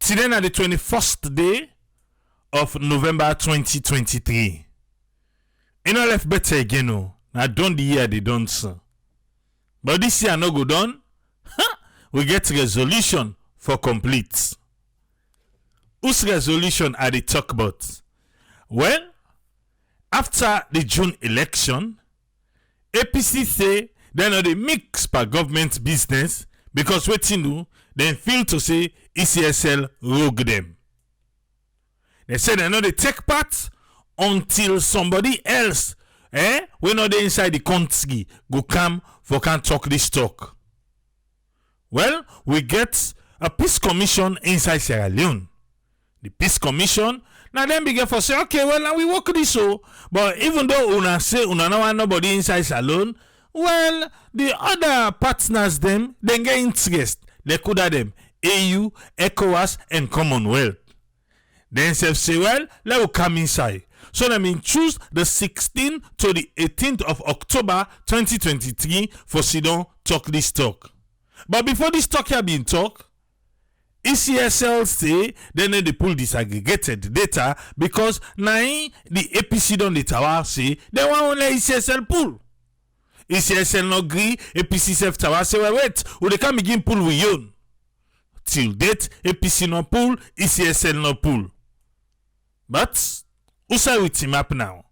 Today na the 21st day of November 2023. You know left better again no. Now done the year they done so. But this year no go done. We get resolution for complete. Whose resolution are they talk about? Well, after the June election, APC say they know they mix per government business because wetin do they feel to say ECSL rogue them. They say they know they take part until somebody else we know they inside the country go come for can talk this talk. Well, we get a peace commission inside Sierra Leone. The peace commission now then begin for say okay, well now we work this so, but even though una say una no want nobody inside salon, well the other partners them they get interest. They could have them AU, ECOWAS and Commonwealth. Then say well let us come inside. So I mean choose the 16th to the 18th of October 2023 for Sidon talk this talk. But before this talk here been talk, ECSL say they need to pull disaggregated data because now the APC don the tower say they want only ECSL pull. ECSL no agree, APC self tower say well, wait, we they can begin pull with you. Till date, APC no pull, ECSL no pull. But who say we team up now?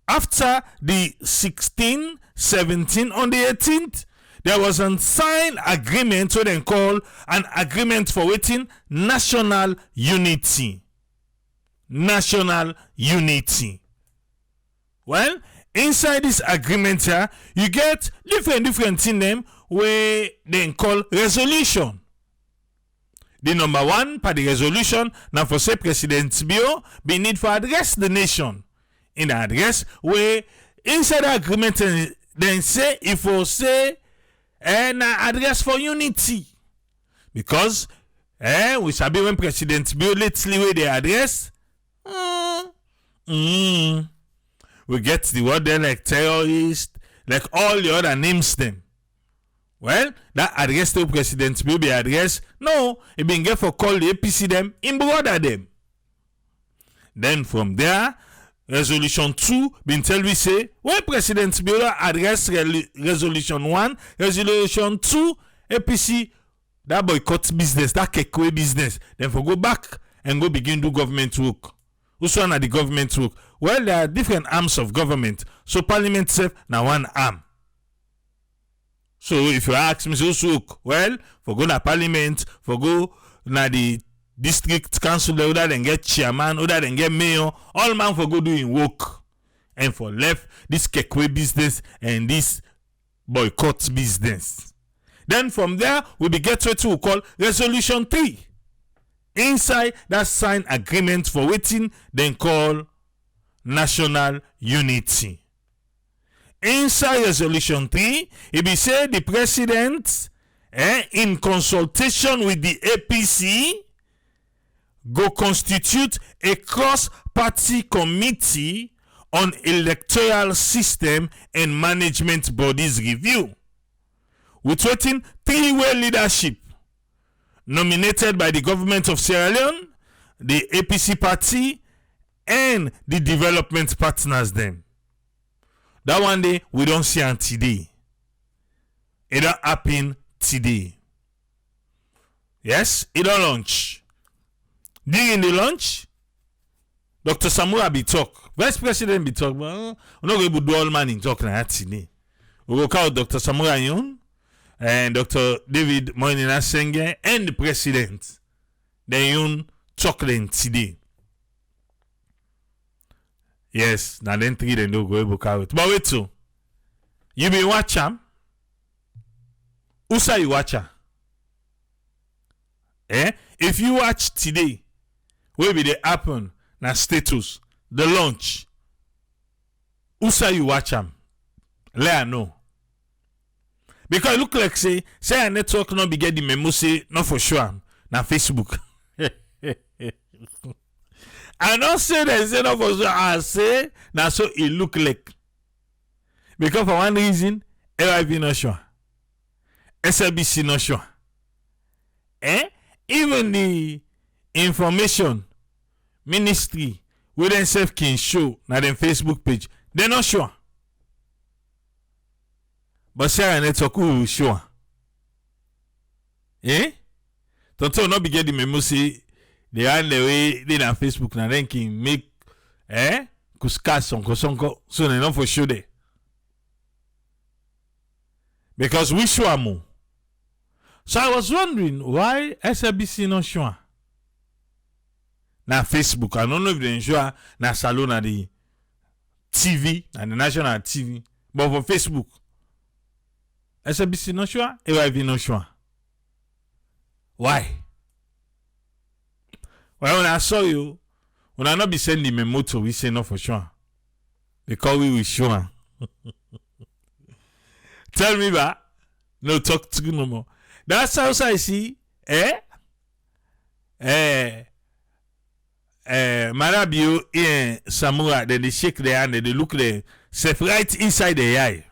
After the 16, 17 on the 18th, there was a signed agreement, what they call an agreement for waiting national unity. National unity. Well, inside this agreement here, you get different things them where they call resolution. The number one part of the resolution now for say President Bio be need for address the nation. In the address where inside the agreement then say if we say and address for unity because we shall be when President Bio lately where they address we get the word there like terrorist, like all the other names them. Well, that address to President Bio be address no, it been get for call the APC them in brother them. Then from there Resolution 2 been tell we say when President Bio address Resolution 1, Resolution 2, APC that boycott business, that kekwe business, then for go back and go begin do government work. Who's one of the government work? Well, there are different arms of government. So Parliament self now one arm. So if you ask me so work, well, for go na Parliament, for go na the district council, other than get chairman, other than get mayor, all man for go doing work. And for left, this kekwe business and this boycott business. Then from there, we get what we call Resolution 3. Inside that signed agreement for waiting, then call national unity. Inside Resolution 3, it be say the president, in consultation with the APC, go constitute a cross-party committee on electoral system and management bodies review with waiting three-way leadership nominated by the government of Sierra Leone, the APC party, and the development partners them. That one day we don't see on today. It don't happen today. Yes, it don't launch. During the lunch, Dr. Samura be talk. Vice President be talk. But we're not going to do all man in talk na today. We will call Dr. Samura Yun and Dr. David Moinina Senge and the President. Then Yun talk then today. Yes, now then three then don't go able to. But wait so. You be watch am? Who say you watch her? If you watch today, where be the happen na status, the launch. Who say you watch am? Let her know. Because it look like say a network not be get the memo say not for sure na Facebook. I don't say that say not for sure. I say now so it look like. Because for one reason, LIV not sure. SLBC not sure. even the information ministry wey dem sef can show na dem Facebook page, they not sure. But Sarah Network who sure. Eh? Tonto not be get the memo say they are the way they on Facebook na then can make kuskas sonko so they not for sure there. Because we sure more. So I was wondering why SABC not sure. Na Facebook, I don't know if they sure na salon na the TV and the national TV, but for Facebook, SABC not sure, AYV not sure. Why? Well, when I saw you, when I not be sending me motor, we say not for sure. Because we will sure. Tell me that. No talk to you no more. That's how I see. Marabio and Samura, then they shake their hand and they look there, safe right inside the eye.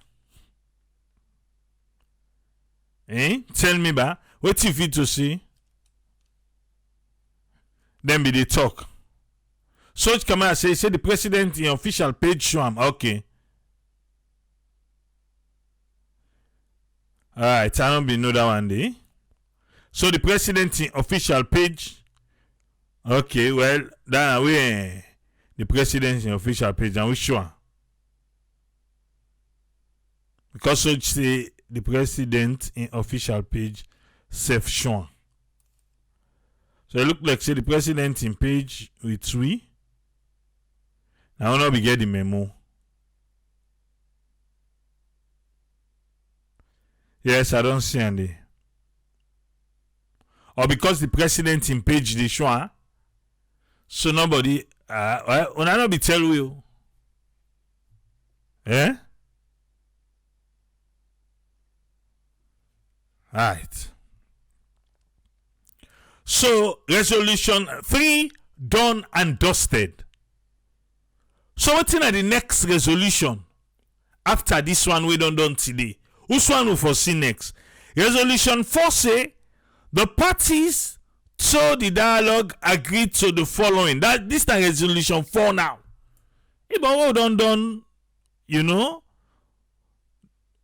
Tell me ba, what you feel to see? Then be they talk. Samura Kamara say the president in official page show him. Okay. Alright, I don't be know that one day. So the president in official page. Okay, well, that way the president in official page, and we sure. Because so say the president in official page self sure. So it look like say the president in page with 3. Now we not be get the memo. Yes, I don't see any. Or because the president in page they sure. So nobody when I not be tell you. Right. So resolution 3 done and dusted. So what's in the next resolution after this one we don't done today? Which one will foresee next? Resolution 4 say the parties so the dialogue agreed to the following. That this time resolution 4 now. If we done, you know,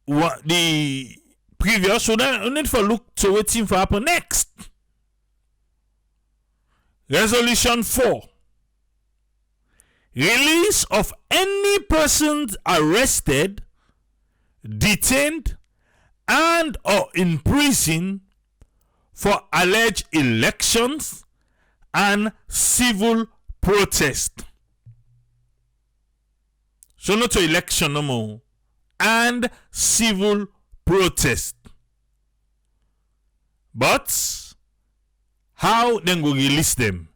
what the previous, so then we need to look to waiting for happen next. Resolution 4. Release of any persons arrested, detained, and or in prison for alleged elections and civil protest. So not to election no more. And civil protest. But how then go release them?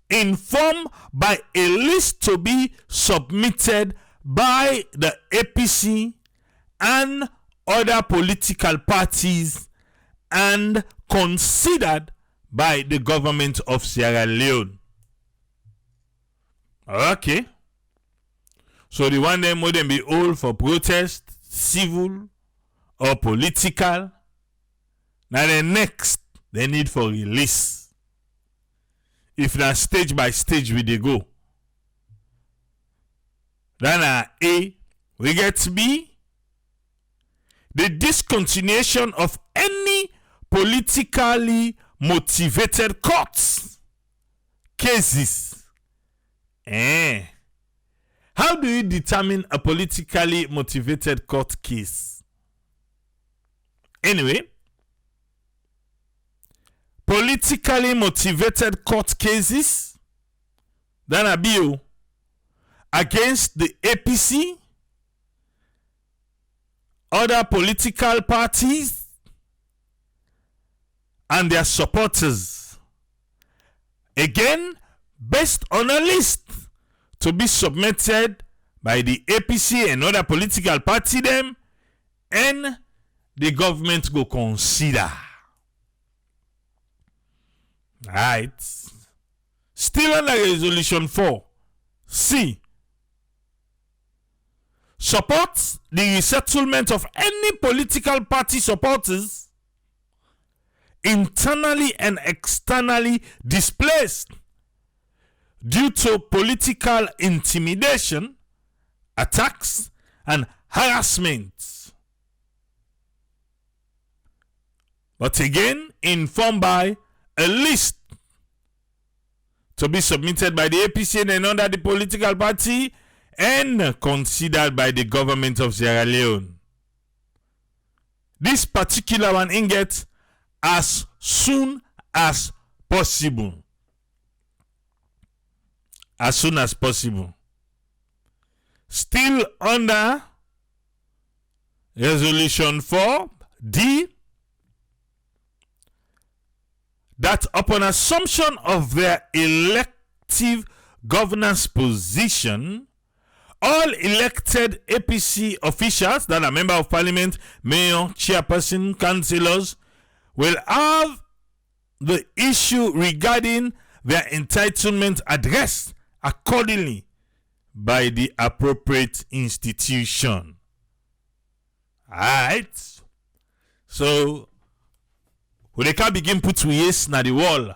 Informed by a list to be submitted by the APC and other political parties and considered by the government of Sierra Leone. Okay. So the one them wouldn't be all for protest, civil or political. Now the next they need for release. If not stage by stage we they go. Then A, we get B. The discontinuation of any politically motivated courts cases. How do you determine a politically motivated court case? Anyway, politically motivated court cases that are bill against the APC, other political parties, and their supporters. Again, based on a list to be submitted by the APC and other political party them, and the government go consider. Right. Still under resolution 4. C. Support the resettlement of any political party supporters internally and externally displaced due to political intimidation, attacks, and harassment. But again, informed by a list to be submitted by the APC and another the political party and considered by the government of Sierra Leone. This particular one in get as soon as possible. As soon as possible. Still under Resolution 4D, that upon assumption of their elective governance position, all elected APC officials that are member of parliament, mayor, chairperson, councillors will have the issue regarding their entitlement addressed accordingly by the appropriate institution. Alright. So when they can begin put we yes na the wall,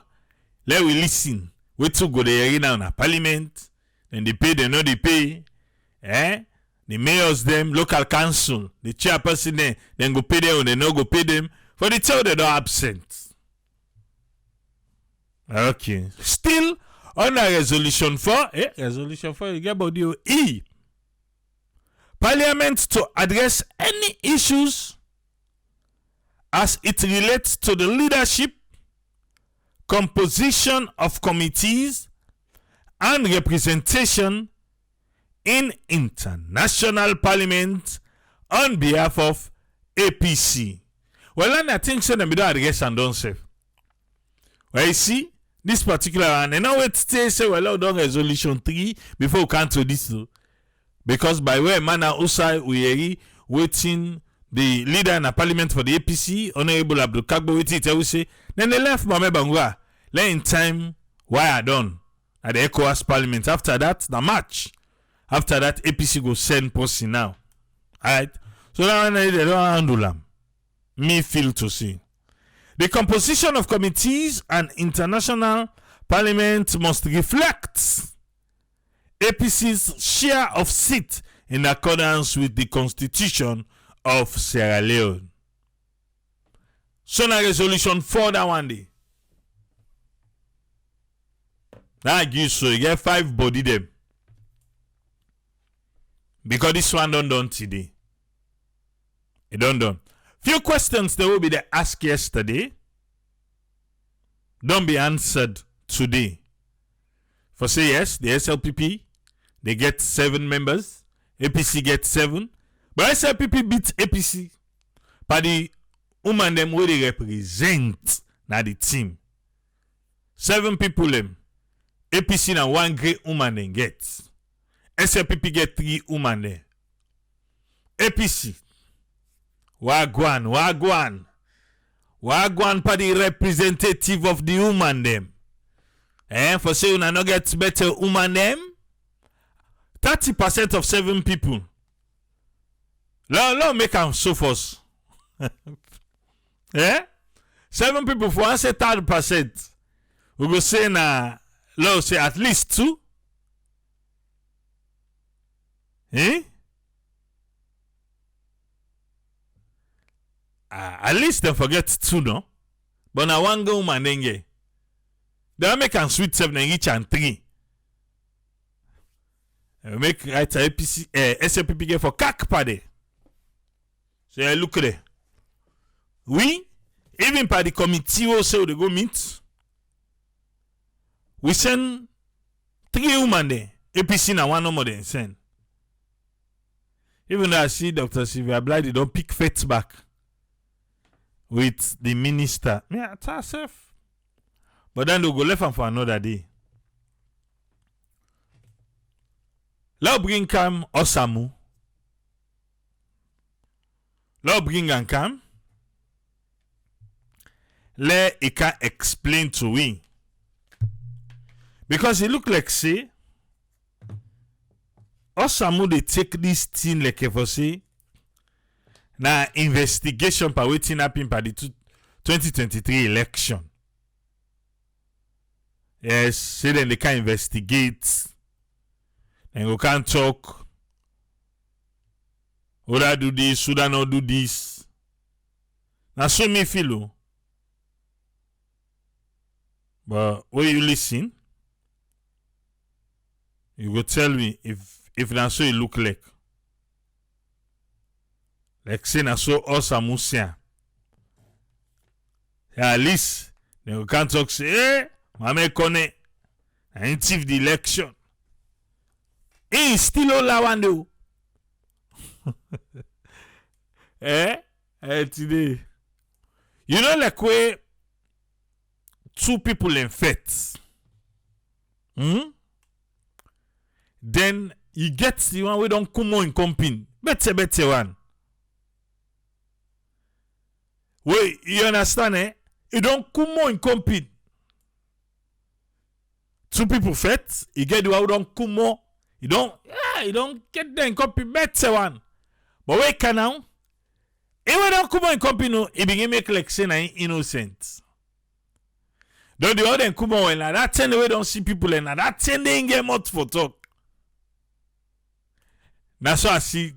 let we listen. We to go there now na parliament, then they pay, they know they pay. The mayors them, local council, the chairperson there, then go pay them or they no go pay them. For the tell they don't absent. Okay. Still under resolution 4, resolution 4, you get body E. Parliament to address any issues as it relates to the leadership, composition of committees, and representation in international parliament on behalf of APC. Well, I think so them don't address and don't say. Well, you see, this particular one, and now it say, well, done resolution 3 before we come to this. Because by way manner also we are waiting the leader in the parliament for the APC, Honorable Abdul Kagbo, waiting, we say, then they left Mame Bangwa, let in time, why I done at the ECOWAS parliament. After that, the match. After that, APC go send posse now. Alright? So now they don't handle them. Me feel to see. The composition of committees and international parliament must reflect APC's share of seats in accordance with the constitution of Sierra Leone. So now resolution 4 that one day. That gives so you get 5 body them. Because this one done today. It done. Few questions they will be the asked yesterday. Don't be answered today. For say yes, the SLPP, they get 7 members. APC get 7. But SLPP beats APC. But the woman them where they represent now the team. 7 people them. APC na 1 great woman then gets. SLPP get 3 woman there. APC. Wagwan pa the representative of the woman them. For say una no get better woman them. 30% of 7 people. Let make them so first. 7 people for say 30%. We go say na let's say at least 2. At least they forget 2, no? But now 1 go woman then get. They make them sweet 7 and each and 3. Make right APC, SLPP get for CAC party. So you look there. We, even by the committee also they go meet. We send 3 women there. APC na 1 no more than send. Even though I see Dr. Sylvia Blighty don't pick faith back with the minister. Yeah, it's safe. But then they'll go left and for another day. Let's bring Cam Osamu. Let's bring and Cam. Let he can explain to we. Because it look like say Osamu they take this thing like for say na investigation pa wetin happen pa the 2023 election. Yes, say then they can investigate. And we can talk. Would I do this? Should I not do this? Now so me feel. But when you listen, you go tell me if that's so it look like. Like say na so us amusia. At least then we can talk say, hey, Mame Kone, I thief the election. He still all I want to. Today. You know like where two people in fete. Then you get the one we don't come on in company. Better one. Wait, you understand, eh? You don't come on in company. Two people fete, you get the one who don't come on. You don't get them in company. Better one. But wait, can now? If we don't come on in company, no, it begin make like say na innocent. Don't the other come on and that ten we don't see people and that 10 they get much for talk. That's why I see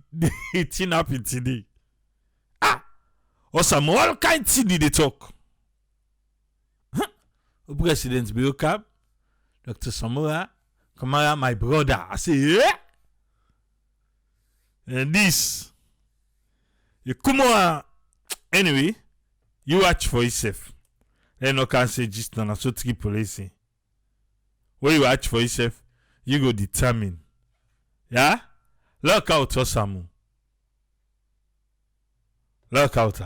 it in happen today. Or some all kind of thing they talk. President Biokab, Dr. Samura Kamara, my brother. I say, yeah. And this, you come on. Anyway, you watch for yourself. Then no can say just no so three police. When you watch for yourself, you go determine. Yeah? Look out, Osamu. Look out.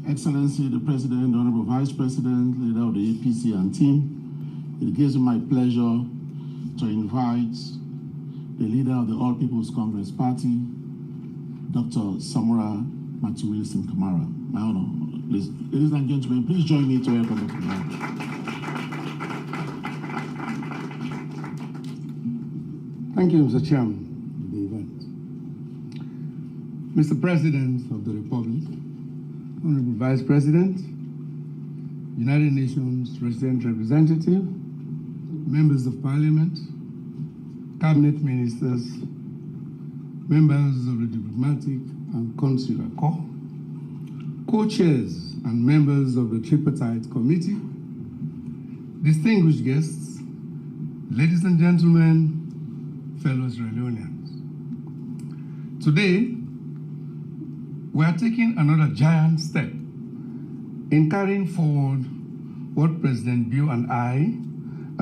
Excellency, the President, Honorable Vice President, leader of the APC and team, it gives me my pleasure to invite the leader of the All People's Congress Party, Dr. Samura Kamara. My honor. Please, ladies and gentlemen, please join me to welcome Dr. Kamara. Thank you, Mr. Chairman, of the event. Mr. President of the Republic, Honorable Vice President, United Nations Resident Representative, Members of Parliament, Cabinet Ministers, members of the Diplomatic and Consular Corps, co-chairs and members of the Tripartite Committee, distinguished guests, ladies and gentlemen, fellow Leonians. Today, we are taking another giant step in carrying forward what President Bill and I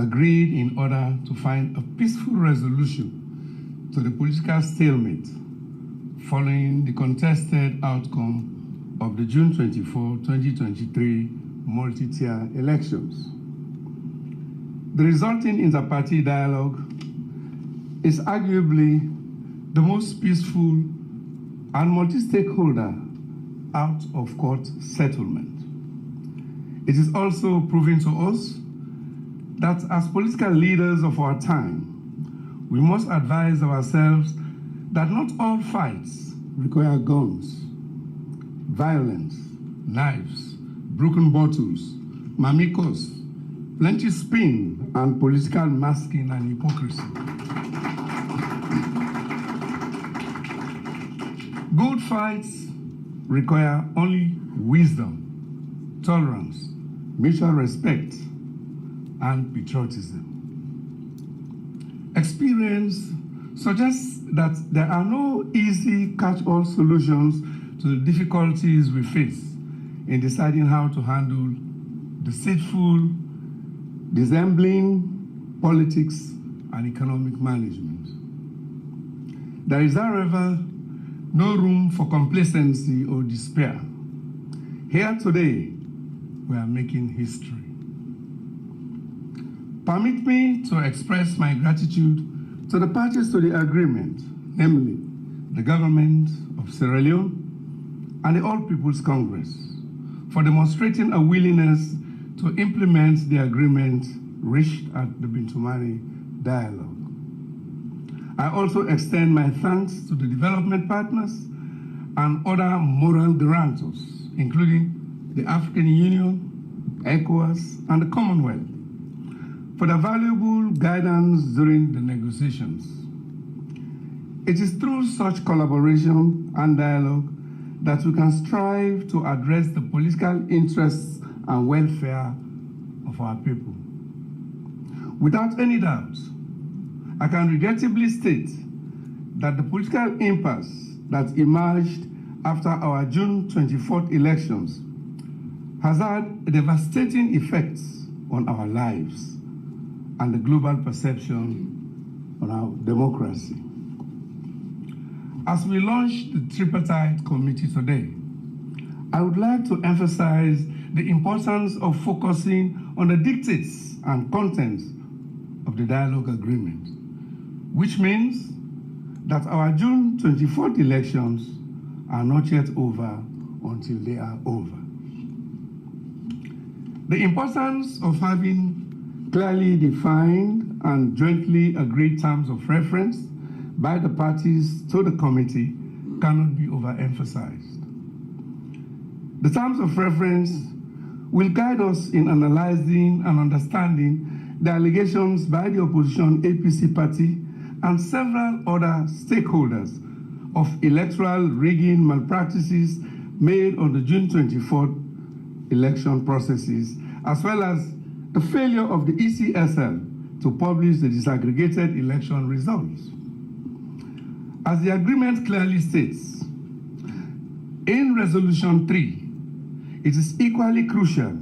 agreed in order to find a peaceful resolution to the political stalemate following the contested outcome of the June 24, 2023 multi-tier elections. The resulting inter-party dialogue is arguably the most peaceful and multi-stakeholder out-of-court settlement. It is also proving to us that as political leaders of our time, we must advise ourselves that not all fights require guns, violence, knives, broken bottles, mamikos, plenty spin, and political masking and hypocrisy. Good fights require only wisdom, tolerance, mutual respect, and patriotism. Experience suggests that there are no easy catch-all solutions to the difficulties we face in deciding how to handle deceitful, dissembling politics and economic management. There is, however, no room for complacency or despair. Here today, we are making history. Permit me to express my gratitude to the parties to the agreement, namely the government of Sierra Leone and the All People's Congress, for demonstrating a willingness to implement the agreement reached at the Bintumani dialogue. I also extend my thanks to the development partners and other moral guarantors, including the African Union, ECOWAS, and the Commonwealth, for their valuable guidance during the negotiations. It is through such collaboration and dialogue that we can strive to address the political interests and welfare of our people. Without any doubt, I can regrettably state that the political impasse that emerged after our June 24th elections has had devastating effects on our lives and the global perception on our democracy. As we launch the tripartite committee today, I would like to emphasize the importance of focusing on the dictates and contents of the dialogue agreement, which means that our June 24th elections are not yet over until they are over. The importance of having clearly defined and jointly agreed terms of reference by the parties to the committee cannot be overemphasized. The terms of reference will guide us in analyzing and understanding the allegations by the opposition APC party and several other stakeholders of electoral rigging malpractices made on the June 24th election processes, as well as the failure of the ECSL to publish the disaggregated election results. As the agreement clearly states, in Resolution 3, it is equally crucial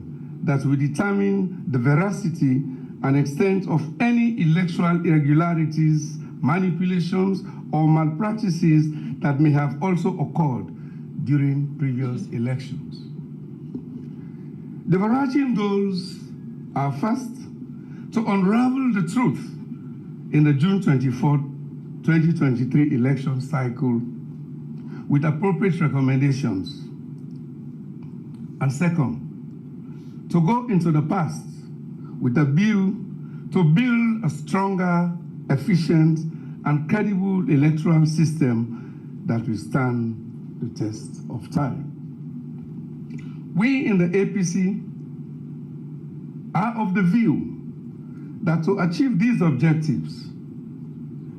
that we determine the veracity and extent of any electoral irregularities, manipulations, or malpractices that may have also occurred during previous elections. The overarching goals are first, to unravel the truth in the June 24, 2023 election cycle with appropriate recommendations. And second, to go into the past with a view to build a stronger, efficient, and credible electoral system that will stand the test of time. We in the APC are of the view that to achieve these objectives,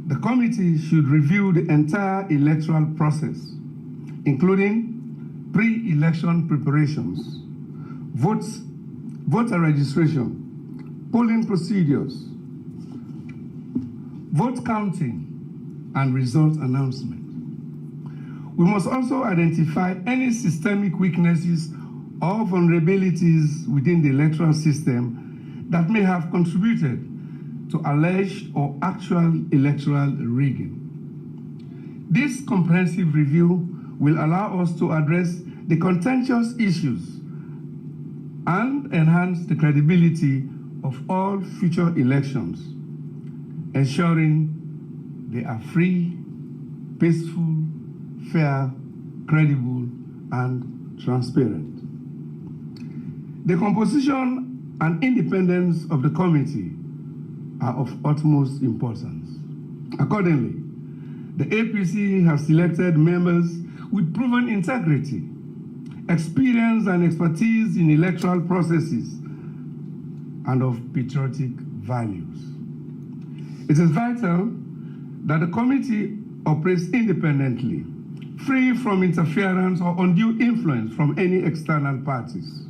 the committee should review the entire electoral process, including pre-election preparations, voter registration, polling procedures, vote counting, and result announcement. We must also identify any systemic weaknesses or vulnerabilities within the electoral system that may have contributed to alleged or actual electoral rigging. This comprehensive review will allow us to address the contentious issues and enhance the credibility of all future elections, ensuring they are free, peaceful, fair, credible, and transparent. The composition and independence of the committee are of utmost importance. Accordingly, the APC has selected members with proven integrity, experience and expertise in electoral processes, and of patriotic values. It is vital that the committee operates independently, free from interference or undue influence from any external parties.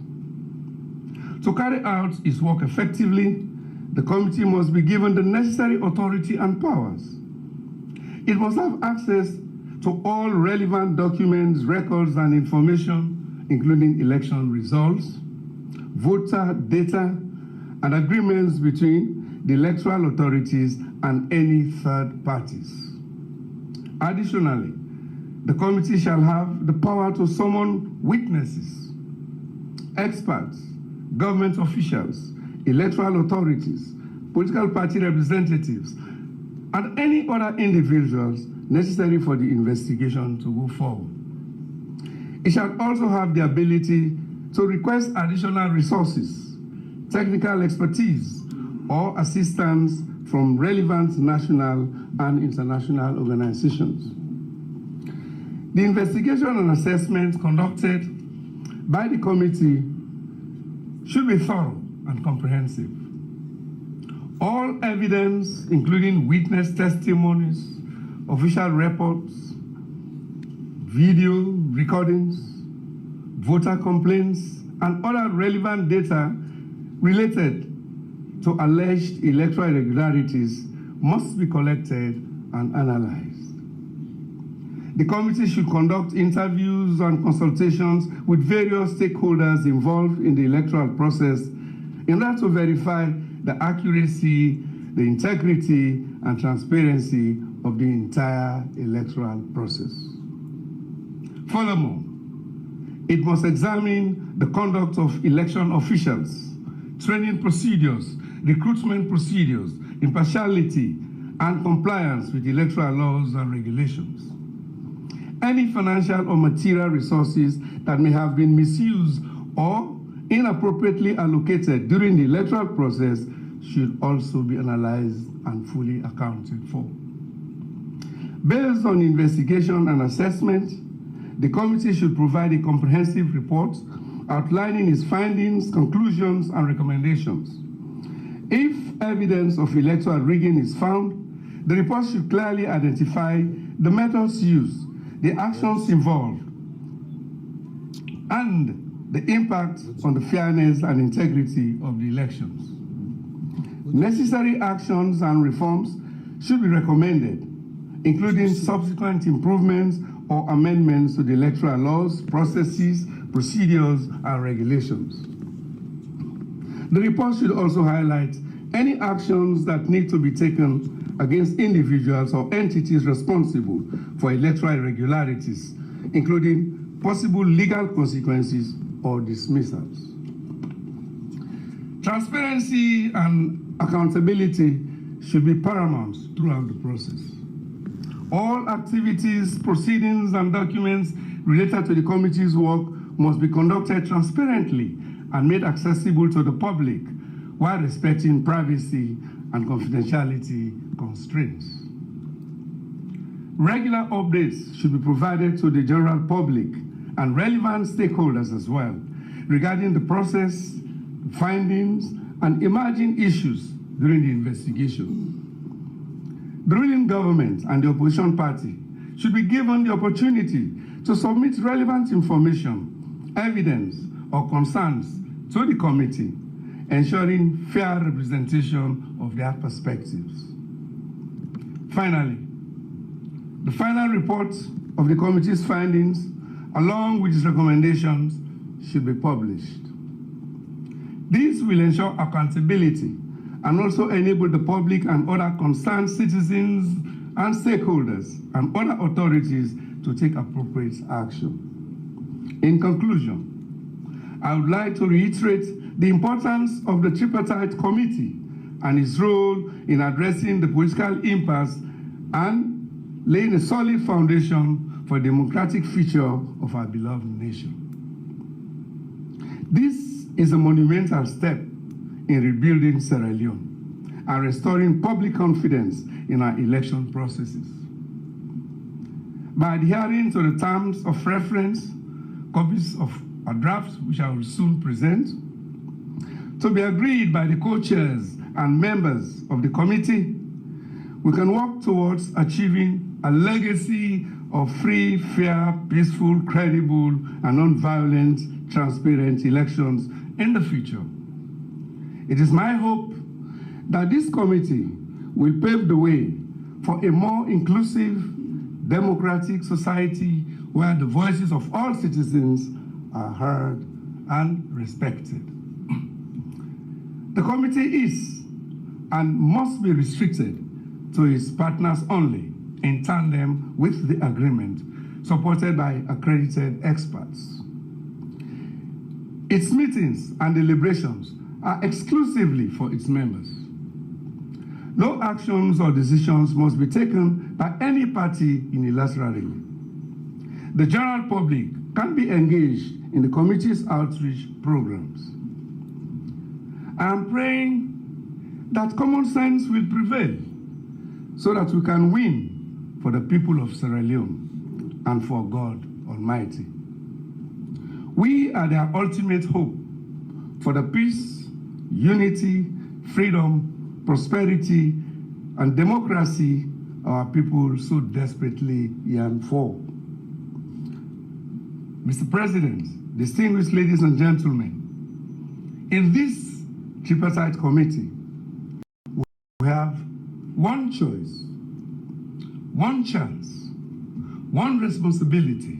To carry out its work effectively, the committee must be given the necessary authority and powers. It must have access to all relevant documents, records, and information, including election results, voter data, and agreements between the electoral authorities and any third parties. Additionally, the committee shall have the power to summon witnesses, experts, government officials, electoral authorities, political party representatives, and any other individuals necessary for the investigation to go forward. It shall also have the ability to request additional resources, technical expertise, or assistance from relevant national and international organizations. The investigation and assessment conducted by the committee should be thorough and comprehensive. All evidence, including witness testimonies, official reports, video recordings, voter complaints, and other relevant data related to alleged electoral irregularities must be collected and analyzed. The committee should conduct interviews and consultations with various stakeholders involved in the electoral process in order to verify the accuracy, the integrity, and transparency of the entire electoral process. Furthermore, it must examine the conduct of election officials, training procedures, recruitment procedures, impartiality, and compliance with electoral laws and regulations. Any financial or material resources that may have been misused or inappropriately allocated during the electoral process should also be analyzed and fully accounted for. Based on investigation and assessment, the committee should provide a comprehensive report outlining its findings, conclusions, and recommendations. If evidence of electoral rigging is found, the report should clearly identify the methods used, the actions involved, and the impact on the fairness and integrity of the elections. Necessary actions and reforms should be recommended, including subsequent improvements or amendments to the electoral laws, processes, procedures, and regulations. The report should also highlight any actions that need to be taken against individuals or entities responsible for electoral irregularities, including possible legal consequences or dismissals. Transparency and accountability should be paramount throughout the process. All activities, proceedings, and documents related to the committee's work must be conducted transparently and made accessible to the public while respecting privacy and confidentiality constraints. Regular updates should be provided to the general public and relevant stakeholders as well regarding the process, findings, and emerging issues during the investigation. The ruling government and the opposition party should be given the opportunity to submit relevant information, evidence, or concerns to the committee, ensuring fair representation of their perspectives. Finally, the final report of the committee's findings, along with its recommendations, should be published. This will ensure accountability and also enable the public and other concerned citizens and stakeholders and other authorities to take appropriate action. In conclusion, I would like to reiterate the importance of the tripartite committee and its role in addressing the political impasse and laying a solid foundation for a democratic future of our beloved nation. This is a monumental step in rebuilding Sierra Leone and restoring public confidence in our election processes. By adhering to the terms of reference, copies of a draft, which I will soon present, to be agreed by the co-chairs and members of the committee, we can work towards achieving a legacy of free, fair, peaceful, credible, and non-violent, transparent elections in the future. It is my hope that this committee will pave the way for a more inclusive, democratic society where the voices of all citizens are heard and respected. The committee is and must be restricted to its partners only, in tandem with the agreement, supported by accredited experts. Its meetings and deliberations are exclusively for its members. No actions or decisions must be taken by any party unilaterally. The general public can be engaged in the committee's outreach programs. I am praying that common sense will prevail so that we can win for the people of Sierra Leone and for God Almighty. We are their ultimate hope for the peace, unity, freedom, prosperity, and democracy our people so desperately yearn for. Mr. President, distinguished ladies and gentlemen, in this tripartite committee, we have one choice, one chance, one responsibility,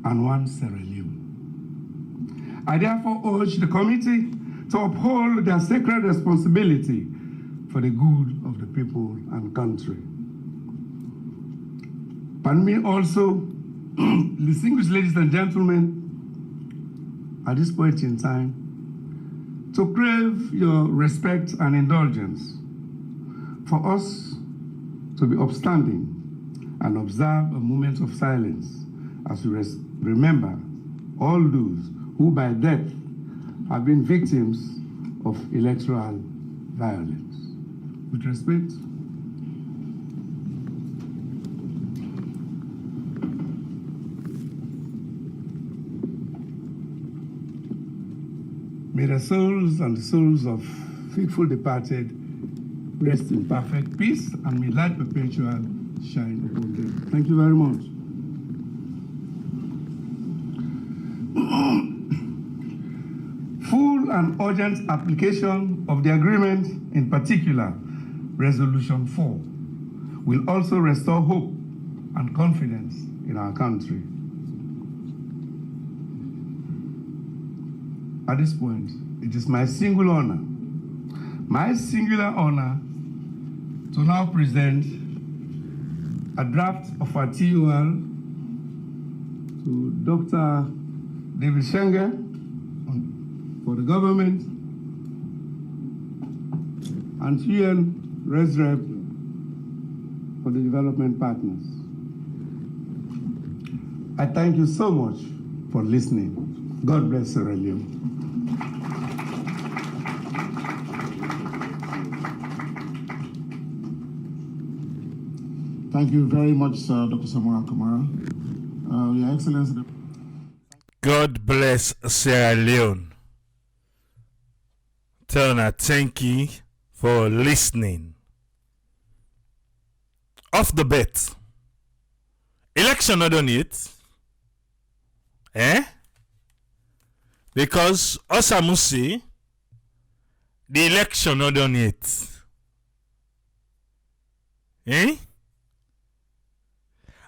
and one Sierra Leone. I therefore urge the committee to uphold their sacred responsibility for the good of the people and country. Permit me also, distinguished ladies and gentlemen, at this point in time, to crave your respect and indulgence for us to be upstanding and observe a moment of silence as we remember all those who by death have been victims of electoral violence. With respect, may the souls and the souls of faithful departed rest in perfect peace, and may light perpetual shine upon them. Thank you very much. Full and urgent application of the agreement, in particular, Resolution 4, will also restore hope and confidence in our country. At this point, it is my singular honor, to now present a draft of our TOL to Dr. David Shenge for the government and UN Resrep for the development partners. I thank you so much for listening. God bless Sierra Leone. Thank you very much, Dr. Samura Kamara. Your Excellency. God bless Sierra Leone. Turner, thank you for listening. Off the bet. Election not done yet. Because Osamu say the election not done yet.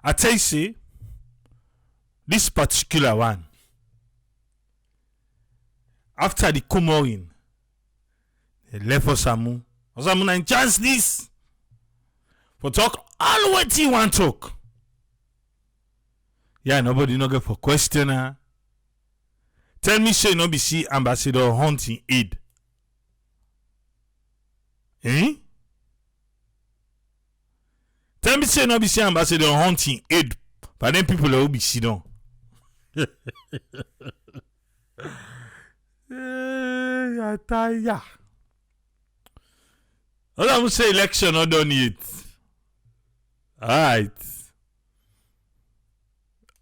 I tell you, say, this particular one, after the Comorin, they left Osamu. Osamu na chance this for talk all what he want talk. Yeah, nobody no get for questioner. Tell me, say no be see Ambassador hunting aid. Tell me, say no be see Ambassador hunting aid, but then people will be sit down. I tire. All I will say election not done yet. Alright.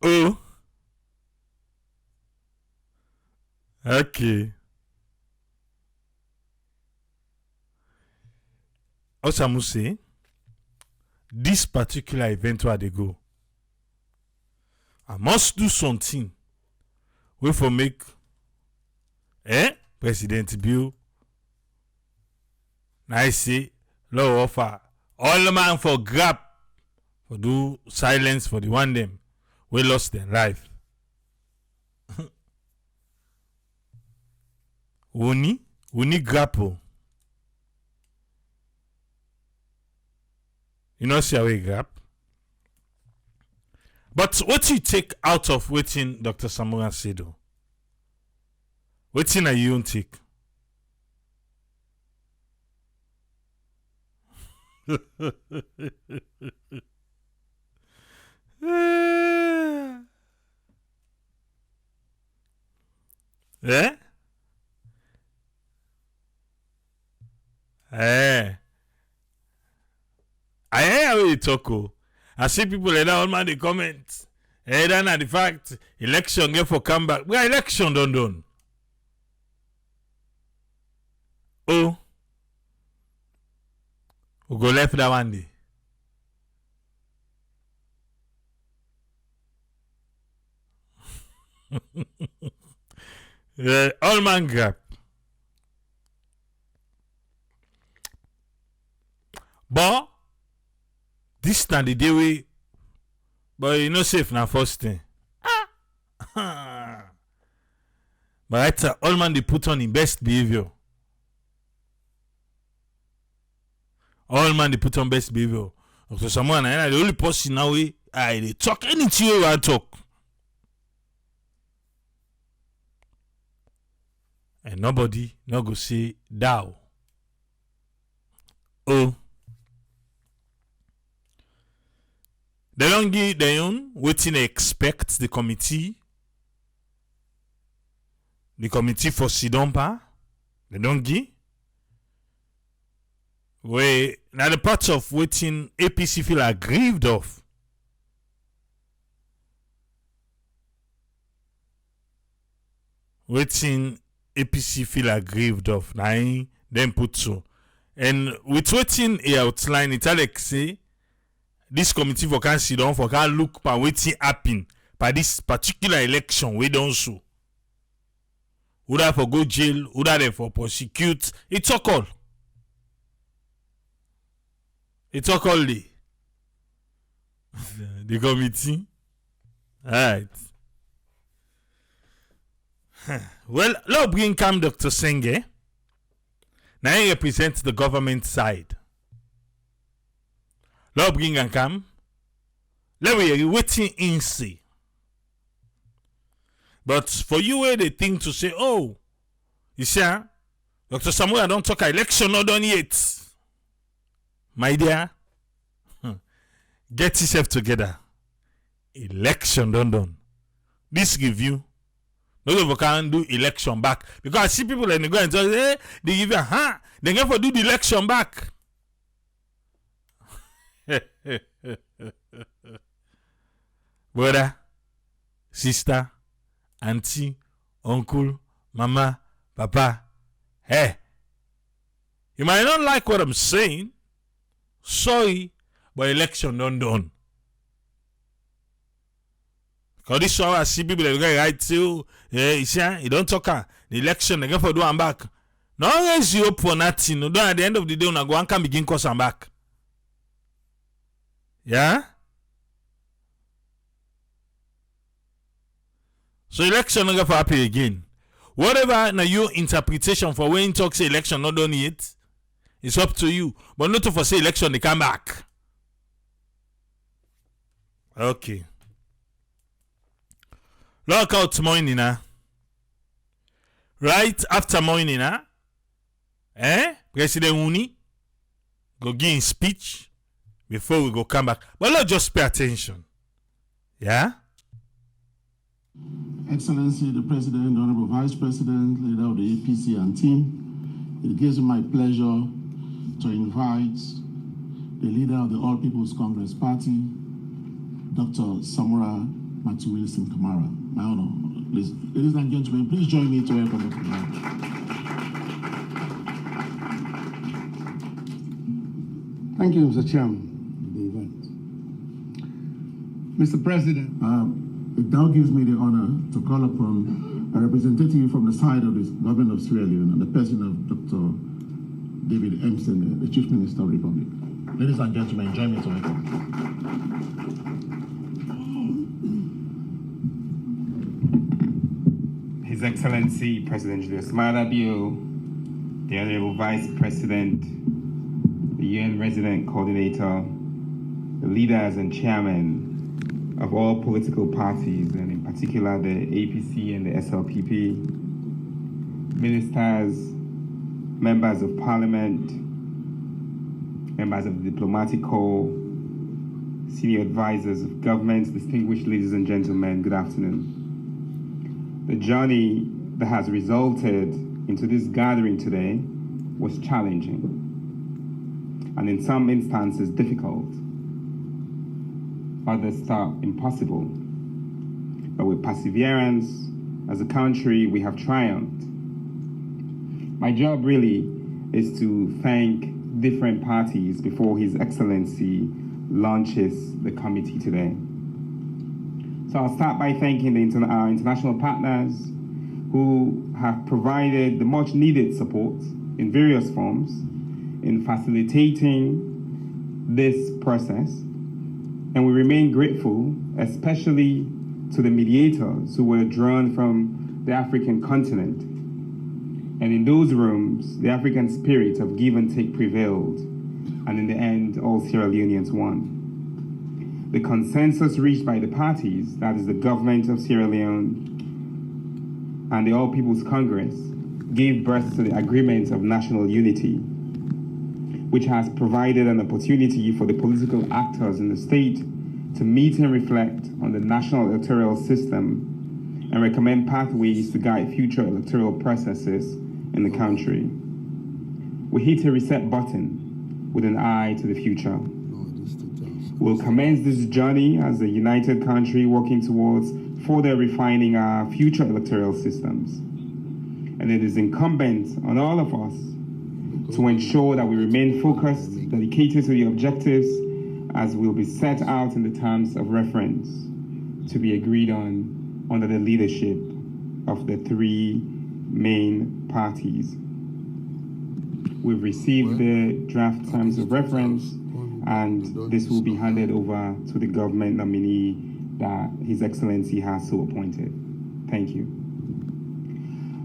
Oh. Okay. Also, I must say, this particular event where they go, I must do something. Wait for make President Bill. I say, law offer all the man for grab for do silence for the one them we lost their life. We need grapple. You know, see how we grab. But what you take out of waiting Dr. Samura said, though? Waiting are you don't take? Eh? I hear how you talk. I see people like that all man they comment. Hey, then the fact election get for comeback. We are election done. Oh, we go left that one day. All man grab. But this time the day we, but you know safe now first thing. But right, all man they put on in best behavior. All man they put on best behavior. So someone the only person now we they talk anything you want talk. And nobody no go say thou. Oh. They don't give their own waiting expect the committee for Sidompa. They don't give. Where now the parts of waiting APC feel aggrieved of. Waiting APC feel aggrieved of. Now then put so. And with waiting a outline, it's like say this committee for can sit down for can look for waiting happen by this particular election we don't so. Would have for go jail, would have for prosecute. It's all call. It's all call the committee. Alright. Well, let's bring come Dr. Senge. Now he represents the government side. Let's bring and come. Let me waiting in see. But for you where they think to say, oh, you see, Dr. Samura don't talk election not done yet. My dear, get yourself together. Election done. This give you. No one can do election back. Because I see people and they go and say, hey, they give you they never do the election back. Brother, sister, auntie, uncle, mama, papa. Hey, you might not like what I'm saying. Sorry, but election done. Because this one I see people that go right to, you don't talk the election, they go for do and back. No raise you up for nothing. No, at the end of the day, go and can begin course and back. Yeah? So election not go for happy again. Whatever now your interpretation for when talk say election not done yet, it's up to you. But not to for say election they come back. Okay. Look out morning right after morning President Uni go give him speech before we go come back. But let's just pay attention. Yeah? Excellency, the President, the Honorable Vice President, leader of the APC and team, it gives me my pleasure to invite the leader of the All People's Congress Party, Dr. Samura Kamara. My honor. Please, ladies and gentlemen, please join me to welcome the President. Thank you, Mr. Chairman, of the event. Mr. President. It now gives me the honor to call upon a representative from the side of the government of Sierra Leone and the person of Dr. David Emson, the Chief Minister of the Republic. Ladies and gentlemen, join me to welcome. His Excellency President Julius Maada Bio, the Honorable Vice President, the UN Resident Coordinator, the leaders and chairmen of all political parties, and in particular the APC and the SLPP, ministers, members of parliament, members of the diplomatic corps, senior advisors of government, distinguished ladies and gentlemen, good afternoon. The journey that has resulted into this gathering today was challenging and in some instances difficult. others thought impossible. But with perseverance, as a country, we have triumphed. My job really is to thank different parties before His Excellency launches the committee today. So I'll start by thanking our international partners who have provided the much needed support in various forms in facilitating this process. And we remain grateful, especially to the mediators who were drawn from the African continent. And in those rooms, the African spirit of give and take prevailed. And in the end, all Sierra Leoneans won. The consensus reached by the parties, that is the government of Sierra Leone and the All People's Congress, gave birth to the Agreement of National Unity, which has provided an opportunity for the political actors in the state to meet and reflect on the national electoral system and recommend pathways to guide future electoral processes in the country. We hit a reset button with an eye to the future. We'll commence this journey as a united country working towards further refining our future electoral systems. And it is incumbent on all of us to ensure that we remain focused, dedicated to the objectives as will be set out in the terms of reference to be agreed on under the leadership of the three main parties. We've received the draft terms of reference, and this will be handed over to the government nominee that His Excellency has so appointed. Thank you.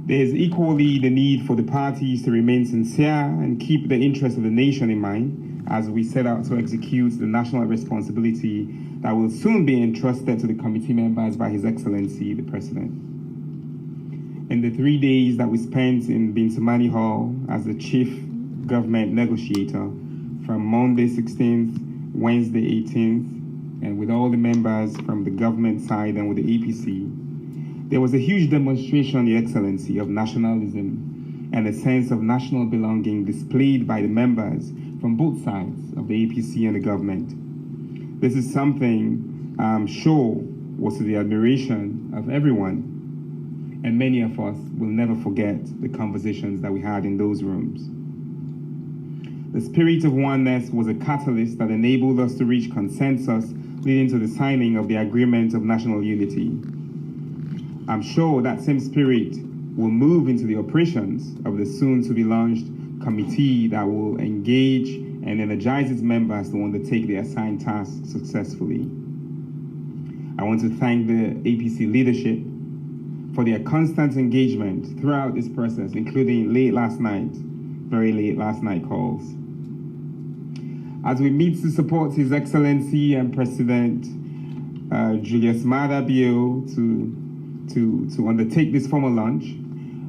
There is equally the need for the parties to remain sincere and keep the interests of the nation in mind as we set out to execute the national responsibility that will soon be entrusted to the committee members by His Excellency, the President. In the 3 days that we spent in Bintamani Hall as the chief government negotiator, from Monday 16th, Wednesday 18th, and with all the members from the government side and with the APC, there was a huge demonstration, Your Excellency, of nationalism and a sense of national belonging displayed by the members from both sides of the APC and the government. This is something I'm sure was to the admiration of everyone, and many of us will never forget the conversations that we had in those rooms. The spirit of oneness was a catalyst that enabled us to reach consensus, leading to the signing of the Agreement of National Unity. I'm sure that same spirit will move into the operations of the soon-to-be-launched committee that will engage and energize its members to undertake their assigned tasks successfully. I want to thank the APC leadership for their constant engagement throughout this process, including very late last night calls. As we meet to support His Excellency and President Julius Maada Bio to undertake this formal launch,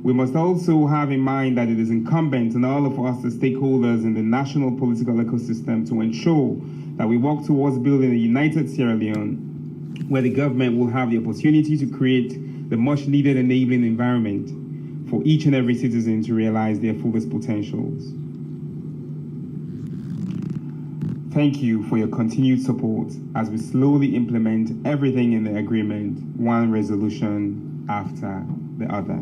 we must also have in mind that it is incumbent on all of us as stakeholders in the national political ecosystem to ensure that we work towards building a united Sierra Leone where the government will have the opportunity to create the much needed enabling environment for each and every citizen to realize their fullest potentials. Thank you for your continued support as we slowly implement everything in the agreement, one resolution after the other.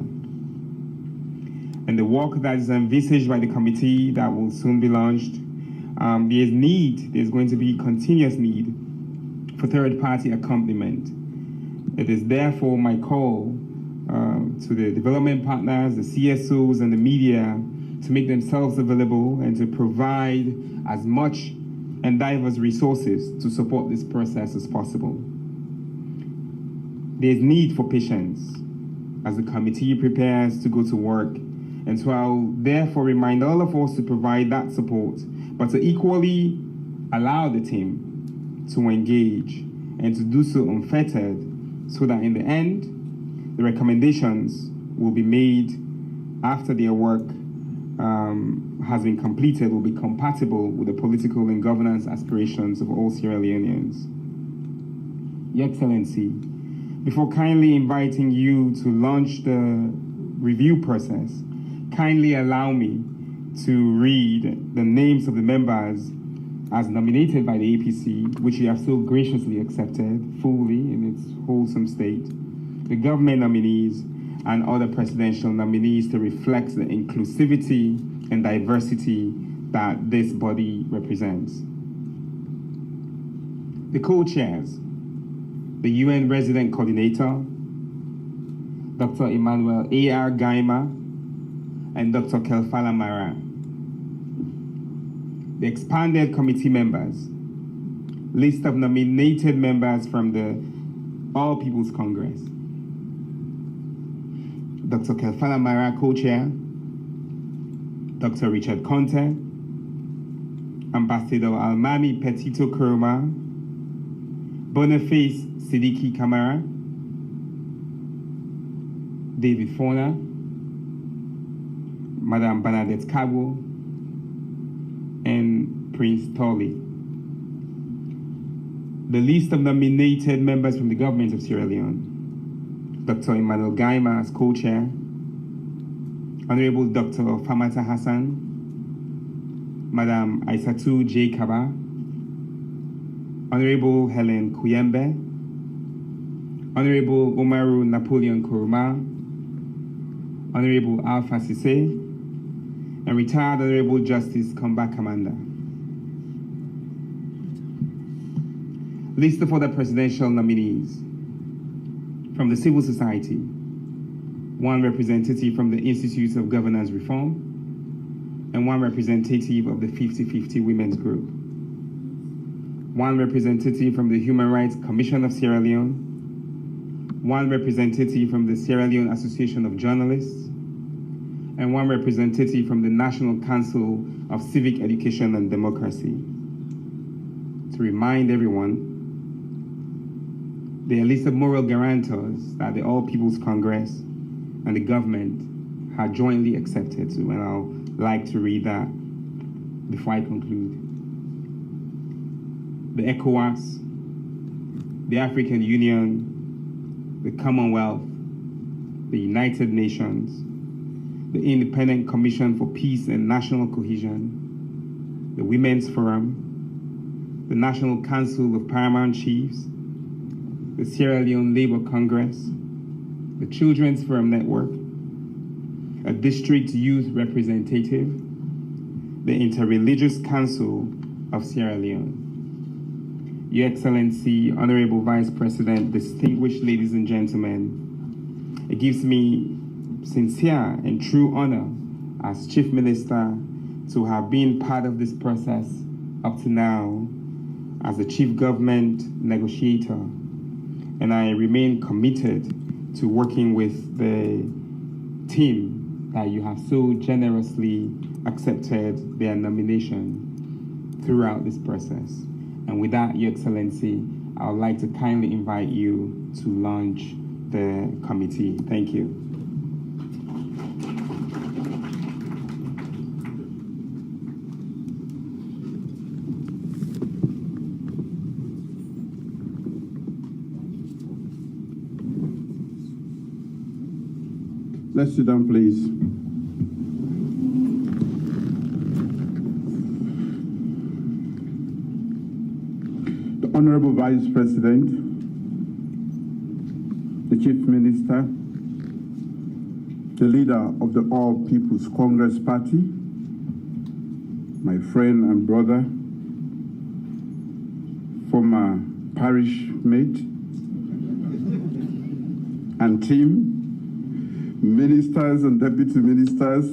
And the work that is envisaged by the committee that will soon be launched, there's going to be continuous need for third-party accompaniment. It is therefore my call to the development partners, the CSOs, and the media to make themselves available and to provide as much and diverse resources to support this process as possible. There's need for patience as the committee prepares to go to work, and so I'll therefore remind all of us to provide that support, but to equally allow the team to engage and to do so unfettered, so that in the end, the recommendations will be made after their work has been completed, will be compatible with the political and governance aspirations of all Sierra Leoneans. Your Excellency, before kindly inviting you to launch the review process, kindly allow me to read the names of the members as nominated by the APC, which you have so graciously accepted fully in its wholesome state, the government nominees, and other presidential nominees to reflect the inclusivity and diversity that this body represents. The co-chairs, the UN Resident Coordinator, Dr. Emmanuel A.R. Gaima, and Dr. Kelfala Mara. The expanded committee members, list of nominated members from the All People's Congress. Dr. Kelfala Mara, co-chair, Dr. Richard Conte, Ambassador Almami Petito Kuruma, Boniface Sidiki Kamara, David Fona, Madame Bernadette Kabo, and Prince Tolly. The list of nominated members from the government of Sierra Leone. Dr. Emmanuel Gaima as co-chair, Honorable Dr. Famata Hassan, Madame Aissatou J. Kaba, Honorable Helen Kuyembe, Honorable Omaru Napoleon Kuruma, Honorable Alpha Sise, and retired Honorable Justice Komba Kamanda. List of other presidential nominees. From the civil society, one representative from the Institute of Governance Reform, and one representative of the 50-50 Women's Group. One representative from the Human Rights Commission of Sierra Leone, one representative from the Sierra Leone Association of Journalists, and one representative from the National Council of Civic Education and Democracy. To remind everyone, they are a list of moral guarantors that the All People's Congress and the government had jointly accepted to, and I'll like to read that before I conclude. The ECOWAS, the African Union, the Commonwealth, the United Nations, the Independent Commission for Peace and National Cohesion, the Women's Forum, the National Council of Paramount Chiefs, the Sierra Leone Labour Congress, the Children's Forum Network, a district youth representative, the Interreligious Council of Sierra Leone. Your Excellency, Honorable Vice President, distinguished ladies and gentlemen, it gives me sincere and true honor as Chief Minister to have been part of this process up to now as the Chief Government Negotiator. And I remain committed to working with the team that you have so generously accepted their nomination throughout this process. And with that, Your Excellency, I would like to kindly invite you to launch the committee. Thank you. Let's sit down, please. The Honorable Vice President, the Chief Minister, the leader of the All People's Congress Party, my friend and brother, former parish mate, and team, ministers and deputy ministers,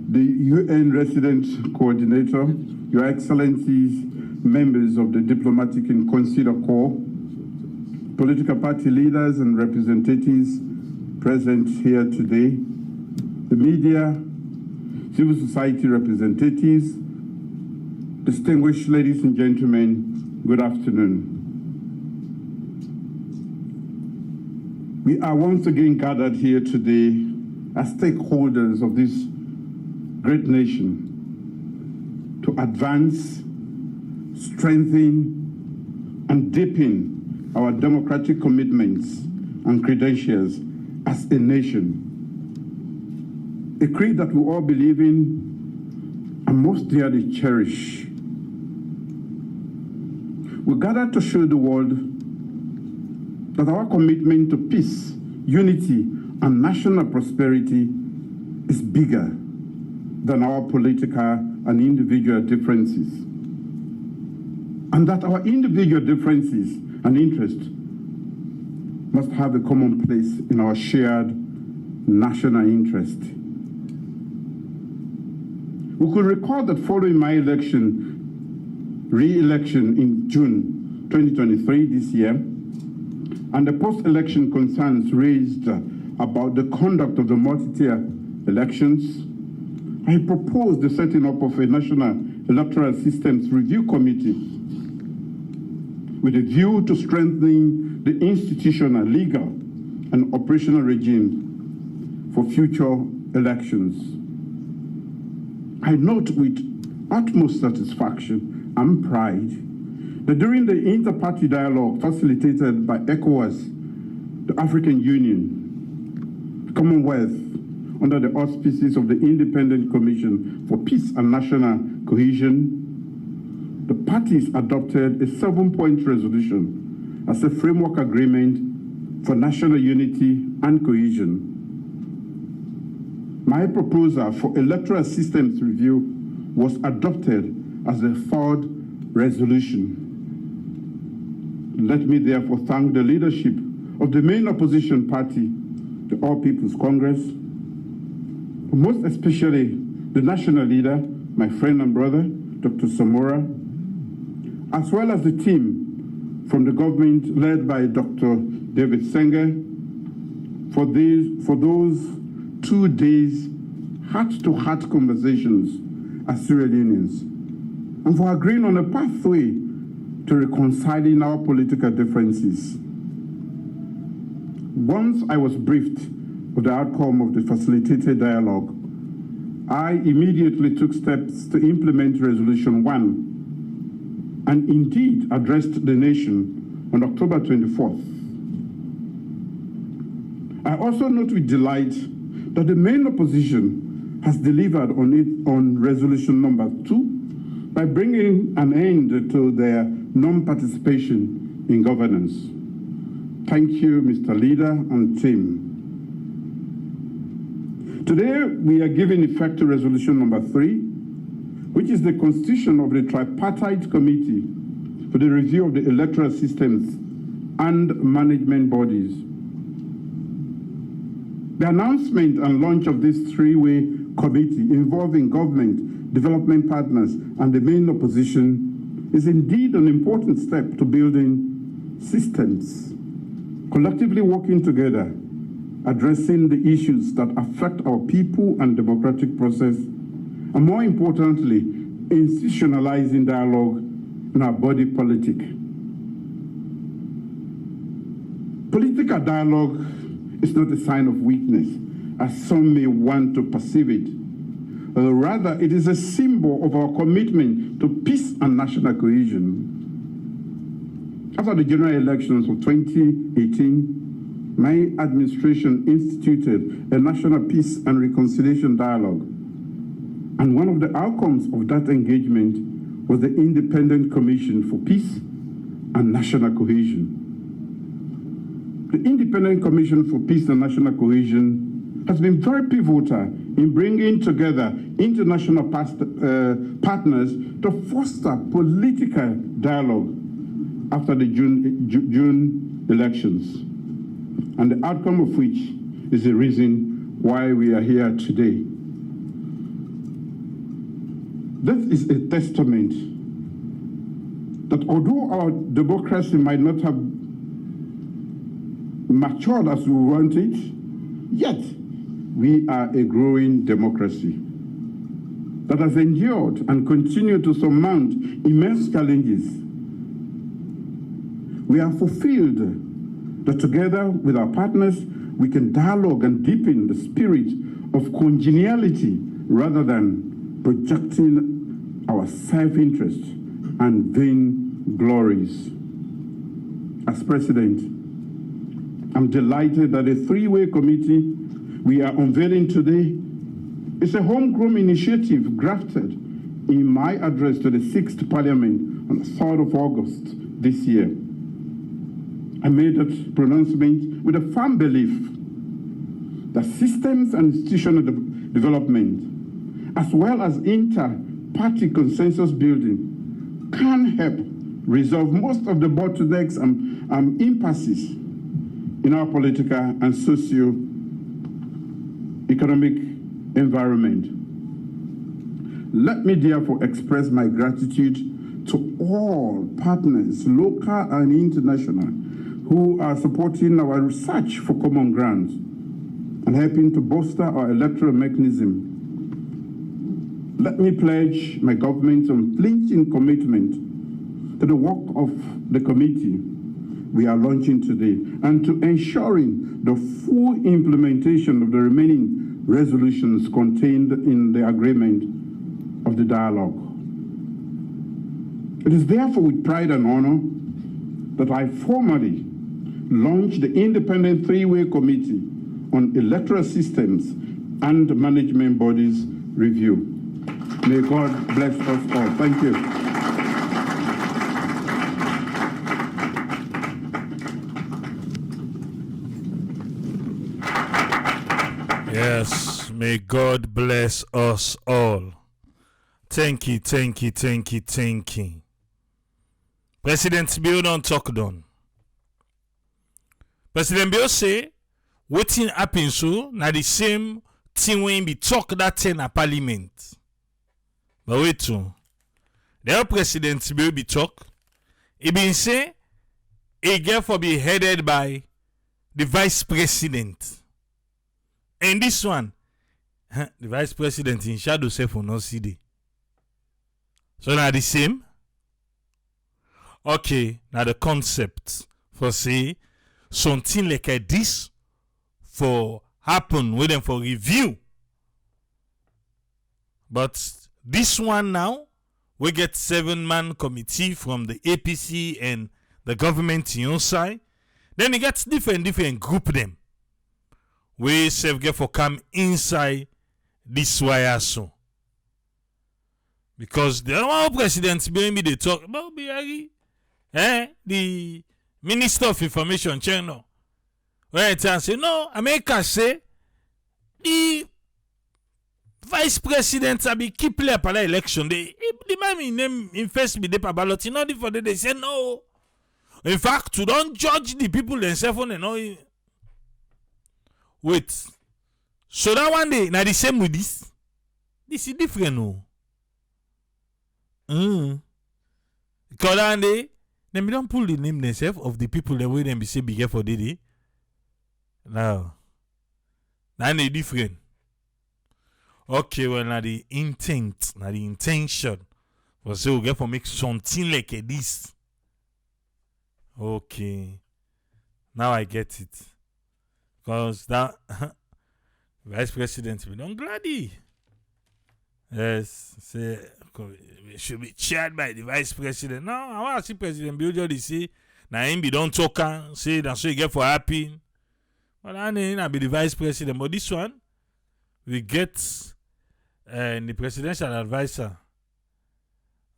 the UN Resident Coordinator, Your Excellencies, members of the Diplomatic and Consular Corps, political party leaders and representatives present here today, the media, civil society representatives, distinguished ladies and gentlemen, good afternoon. We are once again gathered here today as stakeholders of this great nation to advance, strengthen, and deepen our democratic commitments and credentials as a nation. A creed that we all believe in and most dearly cherish, we gather to show the world that our commitment to peace, unity, and national prosperity is bigger than our political and individual differences, and that our individual differences and interests must have a common place in our shared national interest. We could recall that following my re-election in June 2023 this year, and the post-election concerns raised about the conduct of the multi-tier elections, I proposed the setting up of a National Electoral Systems Review Committee with a view to strengthening the institutional, legal, and operational regime for future elections. I note with utmost satisfaction and pride that during the inter-party dialogue facilitated by ECOWAS, the African Union, Commonwealth, under the auspices of the Independent Commission for Peace and National Cohesion, the parties adopted a 7-point resolution as a framework agreement for national unity and cohesion. My proposal for electoral systems review was adopted as the third resolution. Let me therefore thank the leadership of the main opposition party, the All People's Congress, most especially the national leader, my friend and brother, Dr. Samura, as well as the team from the government led by Dr. David Senge for those 2 days heart-to-heart conversations as Sierra Leoneans, and for agreeing on a pathway to reconciling our political differences. Once I was briefed of the outcome of the facilitated dialogue, I immediately took steps to implement Resolution 1 and indeed addressed the nation on October 24th. I also note with delight that the main opposition has delivered on Resolution number 2 by bringing an end to their non-participation in governance. Thank you, Mr. Leader and team. Today, we are giving effect to Resolution number 3, which is the constitution of the Tripartite Committee for the Review of the Electoral Systems and Management Bodies. The announcement and launch of this three-way committee involving government, development partners, and the main opposition is indeed an important step to building systems, collectively working together, addressing the issues that affect our people and democratic process, and more importantly, institutionalizing dialogue in our body politic. Political dialogue is not a sign of weakness, as some may want to perceive it. Rather, it is a symbol of our commitment to peace and national cohesion. After the general elections of 2018, my administration instituted a National Peace and Reconciliation Dialogue, and one of the outcomes of that engagement was the Independent Commission for Peace and National Cohesion. The Independent Commission for Peace and National Cohesion has been very pivotal in bringing together international partners to foster political dialogue after the June elections, and the outcome of which is the reason why we are here today. This is a testament that although our democracy might not have matured as we want it, yet we are a growing democracy that has endured and continued to surmount immense challenges. We are fulfilled that together with our partners, we can dialogue and deepen the spirit of congeniality rather than projecting our self-interest and vain glories. As President, I'm delighted that a three-way committee we are unveiling today is a homegrown initiative grafted in my address to the 6th Parliament on the 3rd of August this year. I made that pronouncement with a firm belief that systems and institutional development, as well as inter-party consensus building, can help resolve most of the bottlenecks and impasses in our political and socio-economic environment. Let me therefore express my gratitude to all partners, local and international, who are supporting our research for common ground and helping to bolster our electoral mechanism. Let me pledge my government's unflinching commitment to the work of the committee we are launching today and to ensuring the full implementation of the remaining resolutions contained in the agreement of the dialogue. It is therefore with pride and honor that I formally launched the Independent Three-Way Committee on Electoral Systems and Management Bodies Review. May God bless us all. Thank you. Yes, may God bless us all. Thank you. President Bill don't talk done. President Bill say, wetin happen so na the same thing when be talk that thing na parliament. But wait too. The President Bill be talk. He been say, he get for be headed by the Vice President. And this one, the Vice President in shadow say for no CD. So now the same. Okay, now the concept for say something like this for happen with them for review. But this one now, we get 7-man committee from the APC and the government in your side. Then it gets different group them. We self get for come inside this wire so. Because the other president maybe they talk about the Minister of Information channel. Where it say no, America say the Vice President be keep play for the election. The man name in first be the ballot. Not for they say no. In fact, to don't judge the people themselves and know. Wait. So that one day, now the same with this. This is different, no. Because that day, then we don't pull the name themselves of the people that way them be say be here for the day. Now, that is different. Okay, well, now the intent, now the intention was say we get for make something like this. Okay, now I get it. Because that Vice President we don't glady. Yes, say it should be chaired by the Vice President. No, I want to see President Bill say now him be don't talk and say that's so you get for happy. But I ain't be the Vice President. But this one we get the presidential advisor.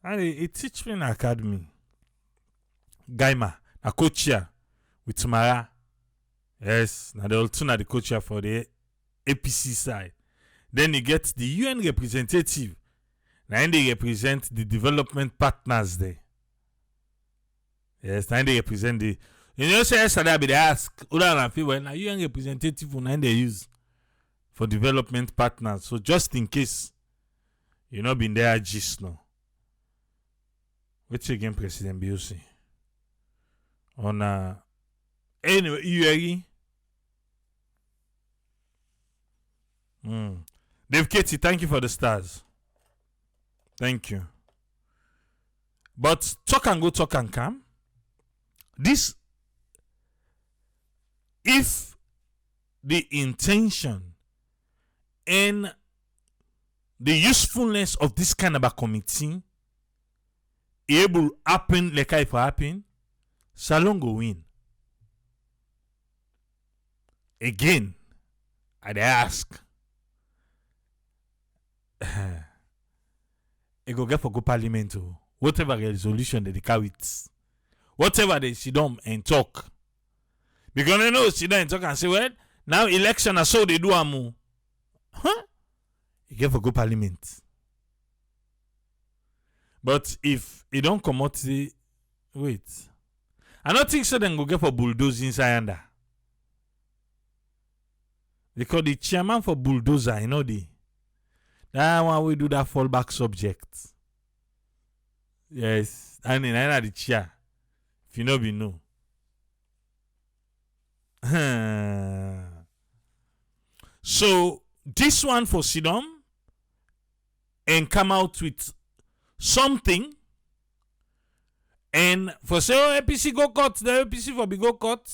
And he teach me in academy. Gaima, a co-chair with Samura. Yes, now the two are the co-chair for the APC side. Then you get the UN representative. Now they represent the development partners there. Yes, now they represent the. You know, say yesterday they ask, well, now UN representative now they use for development partners. So just in case you not been there just now. Which again, President BOC? On anyway, you Dave Katie, thank you for the stars. Thank you. But talk and go, talk and come. This, if the intention and the usefulness of this kind of a committee able to happen like if it happen, Salon go win. Again, I'd ask. It go get for go parliament or whatever resolution that they carry it. whatever they sit down and talk. Because they know sit down and talk and say, well, now election are so they do amu. Huh? You get for go parliament. But if you don't come out, wait. I don't think so then go get for bulldozer inside under. Because the chairman for bulldozer, you know that one we do that fallback subject. Yes, and in the chair. If you know, be no. So this one for Sidom and come out with something, and for say oh APC go cut, the APC for be go cut.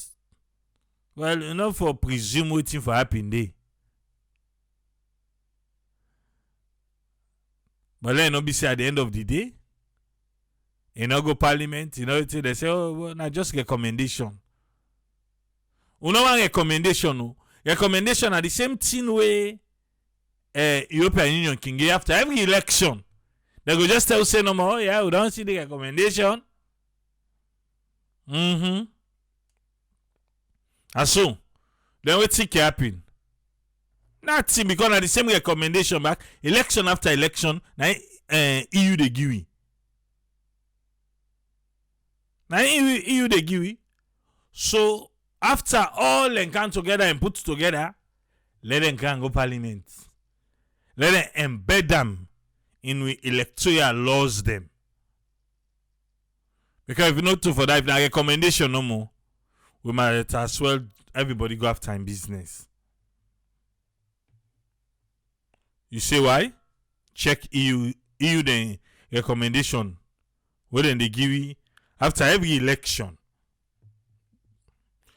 Well, you know, for presume waiting for happen day. But then not be say at the end of the day, you know, go parliament, you know, they say, oh, well, now just recommendation. You know, one recommendation, no? Recommendation are the same thing way European Union can get after every election. They go just tell say no more, yeah, we don't see the recommendation. And so, then what think happen? Nothing, because of the same recommendation back, election after election, now EU they give it. Now EU they give it. So, after all them come together and put together, let them can go parliament. Let them embed them in the electoral laws them. Because if you not to for that, if na recommendation no more, we might as well everybody go after in business. You say why? Check EU the recommendation. What then they give you after every election.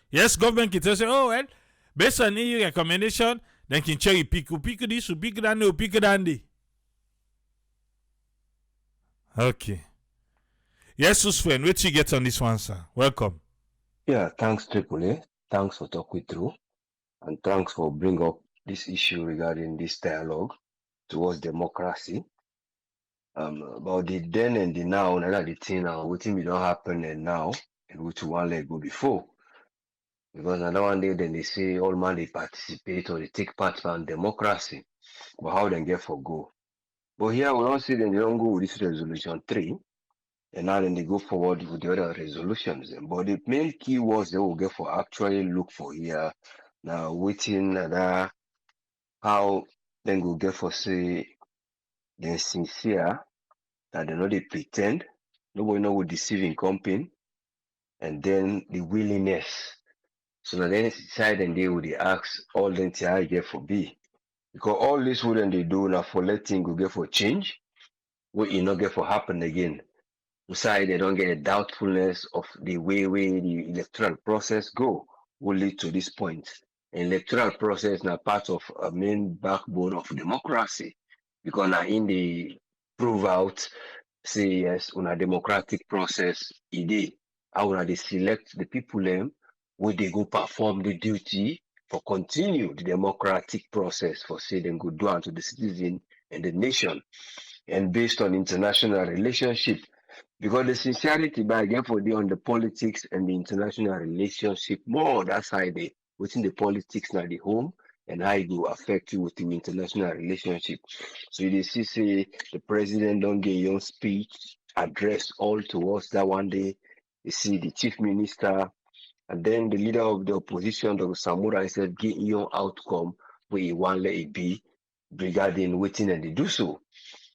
Yes, government can tell say, oh well, based on EU recommendation, then can cherry pick this, pick that, pick that. Okay. Yes, who's friend, what you get on this one, sir? Welcome. Yeah, thanks, Triple. Thanks for talking through, and thanks for bringing up this issue regarding this dialogue towards democracy. About the then and the now, and the thing now, what thing don't happen and now, and which one leg go before. Because another one day, then they say all man they participate or they take part in democracy, but how they get for go. But here we don't see them, they don't go with this resolution 3. And now then they go forward with the other resolutions. But the main key was they will get for actually look for here. Now waiting and how then go get for say they're sincere, that they know they pretend, nobody know what deceiving company, and then the willingness. So now then side and they would ask all them to get for B. Because all this wouldn't they do now for letting go get for change, what you not get for happen again. Inside they don't get a doubtfulness of the way the electoral process go will lead to this point. An electoral process now part of a main backbone of democracy, because now in the prove out say yes on a democratic process how they select the people them where they go perform the duty for continue the democratic process for say them go do unto the citizen and the nation, and based on international relationship. Because the sincerity by again for the on the politics and the international relationship more that side within the politics now the home and how it will affect you with the international relationship. So you see say the president don't get your speech address all towards that one day. You see the chief minister and then the leader of the opposition, Dr. Samura, said get your outcome where you want let it be regarding waiting and they do so.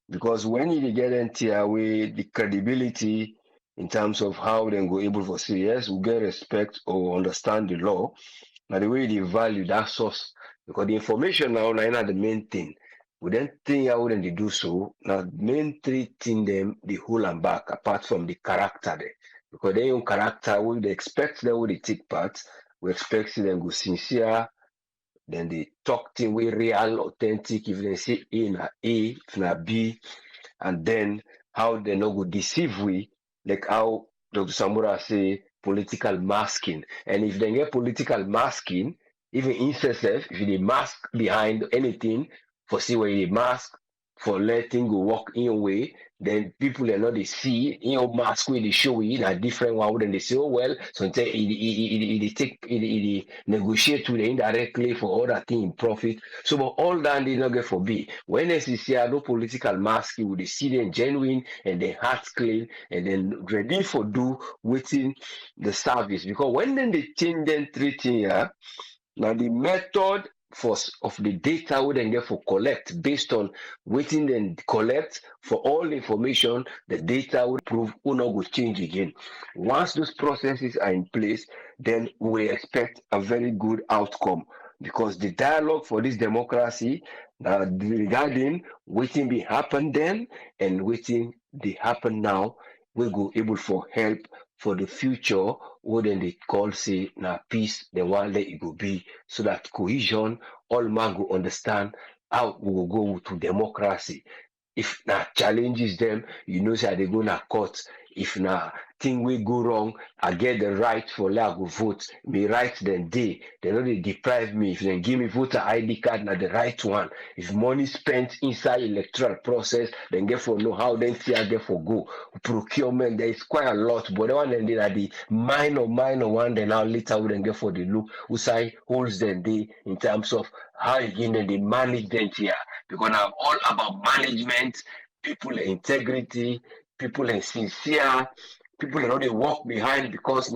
Because when you get into away the credibility in terms of how they go able to say yes, we get respect or understand the law. Now the way they value that source, because the information now not the main thing. We then think how then they do so. Now main three thing them the whole and back apart from the character there. Because they own character, we they expect them will they take part. We expect them go sincere. Then they talk thing way real, authentic. If they say A na A, if na B, and then how they no go deceive we, like how Dr. Samura say political masking. And if they get political masking, even incest if they mask behind anything, for see where they mask for letting go work in a way, then people are not they see in your mask where they show you in a different one, then they say, oh well, so it negotiate with indirectly for other thing profit. So but all that they not get for be. When they see no political mask, with the see them genuine and then heart clean and then ready for do waiting the service. Because when then they change them treating now the method of the data we then get for collect based on waiting then collect for all the information, the data will prove will not go change again. Once those processes are in place, then we expect a very good outcome because the dialogue for this democracy regarding waiting be happen then and waiting they happen now will go able for help for the future what then they call say na peace the one let it go be so that cohesion all man go understand how we will go to democracy. If na challenges them, you know say they go na court. If na thing we go wrong, I get the right for let I go vote. Me right then they know they deprive me. If they give me voter ID card, na the right one. If money spent inside electoral process, then get for know how then see I get for go. Procurement, there is quite a lot, but the one then they are the minor one, then now later we then get for the look who say holds them they in terms of how again then they manage them here. Because I'm all about management, people integrity, people sincere, people know they walk behind because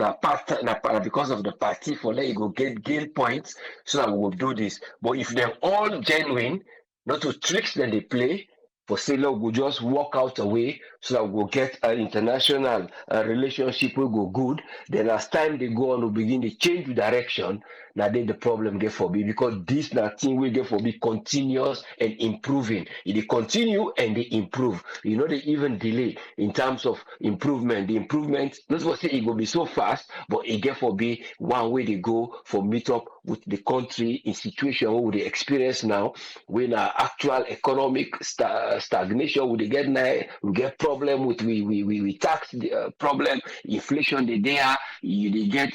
because of the party for let you go get gain points so that we will do this. But if they're all genuine, not to tricks that they play, for say look, we'll just walk out away so that we'll get an international relationship will go good. Then as time they go on, we'll begin to change the direction. Now then the problem get for me because this thing will get for me continuous and improving. It they continue and they improve. You know they even delay in terms of improvement. The improvement, not supposed to say it will be so fast, but it get for be one way they go for meet up with the country in situation where they experience now when actual economic stagnation we get now we get problem with we tax problem inflation they there you get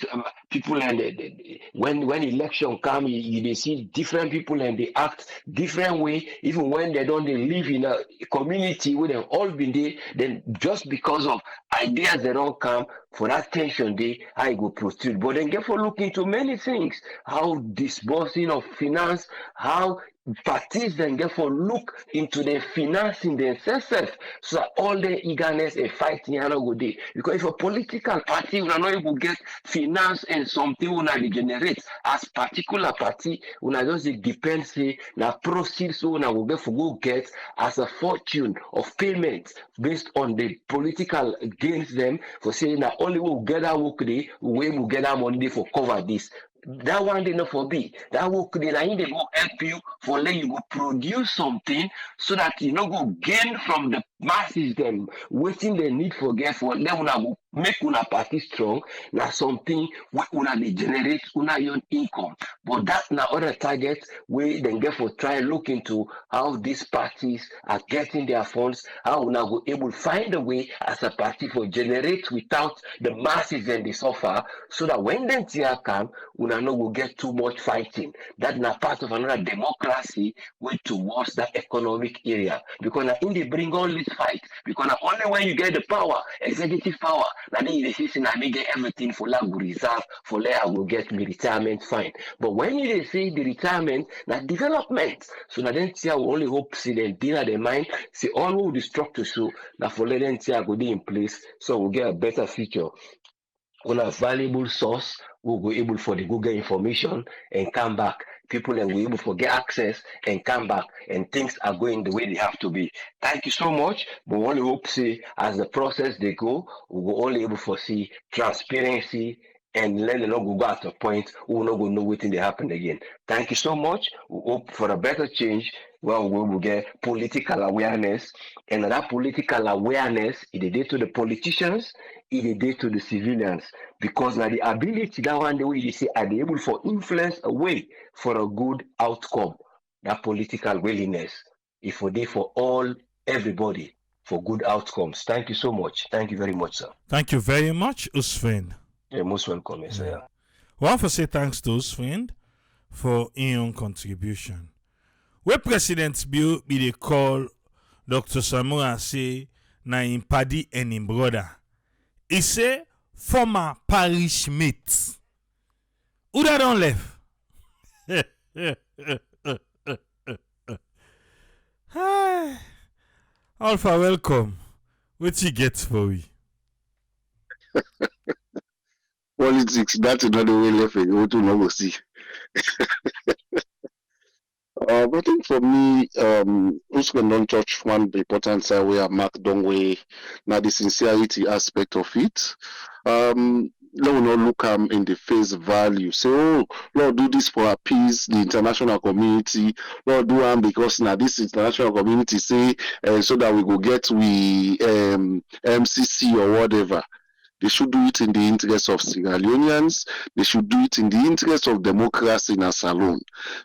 people and when election come they see different people and they act different way even when they don't they live in a community where they've all been there then just because of ideas they don't come for that tension they I go proceed but then get for look into many things how disbursing of finance how parties then get for look into the financing themselves so that all the eagerness and fighting go day. Because if a political party will not able to get finance and something will not generate as particular party will not just depend say na proceeds so now will get for go get as a fortune of payment based on the political gains them for saying that only will get that work day we will get that money for cover this. That one they not for be that work they go help you for let you go produce something so that you know go gain from the masses them waiting they need for get for let una go make una party strong na something we una they generate una own income but that na other target we then get for try look into how these parties are getting their funds how una go able find a way as a party for generate without the masses and the suffer so that when them tear come una no go get too much fighting. That na part of another democracy way towards that economic area. Because na in they bring all this fight. Because na only when you get the power, executive power, na then you say na me get everything for like reserve, for like I will get me retirement fine. But when you say the retirement, na development. So na then tia will only hope see them dinner their mind, see all the structure so na for let them tia go in place so we'll get a better future. On a valuable source, we'll be able for the Google information and come back. People and we able to get access and come back, and things are going the way they have to be. Thank you so much. But we only hope see as the process they go, we will only able to see transparency and let them not go back to a point we will not go know what they happen again. Thank you so much. We hope for a better change where we will get political awareness, and that political awareness is the day to the politicians, is the day to the civilians, because now the ability that one the way they say are they able for influence a way for a good outcome. That political willingness is for day for all everybody for good outcomes. Thank you so much. Thank you very much, sir. Thank you very much, Usfin. You're most welcome, yes, sir. We want to say thanks to Usfin for his own contribution. Where President Bill be the call Dr. Samura say na him paddy and him brother. He say former parish mate. Who that don't left? Hi. Alpha, welcome. What you get for we? Politics, that's another way left and go to know see. I think for me, who's going to touch one important side where Mark Dongway, now the sincerity aspect of it. Let we not look in the face value. Say, oh, Lord, do this for appease the international community. Lord, do one because now this international community say, so that we go get we MCC or whatever. They should do it in the interest of Sierra Leoneans. They should do it in the interest of democracy in a salon.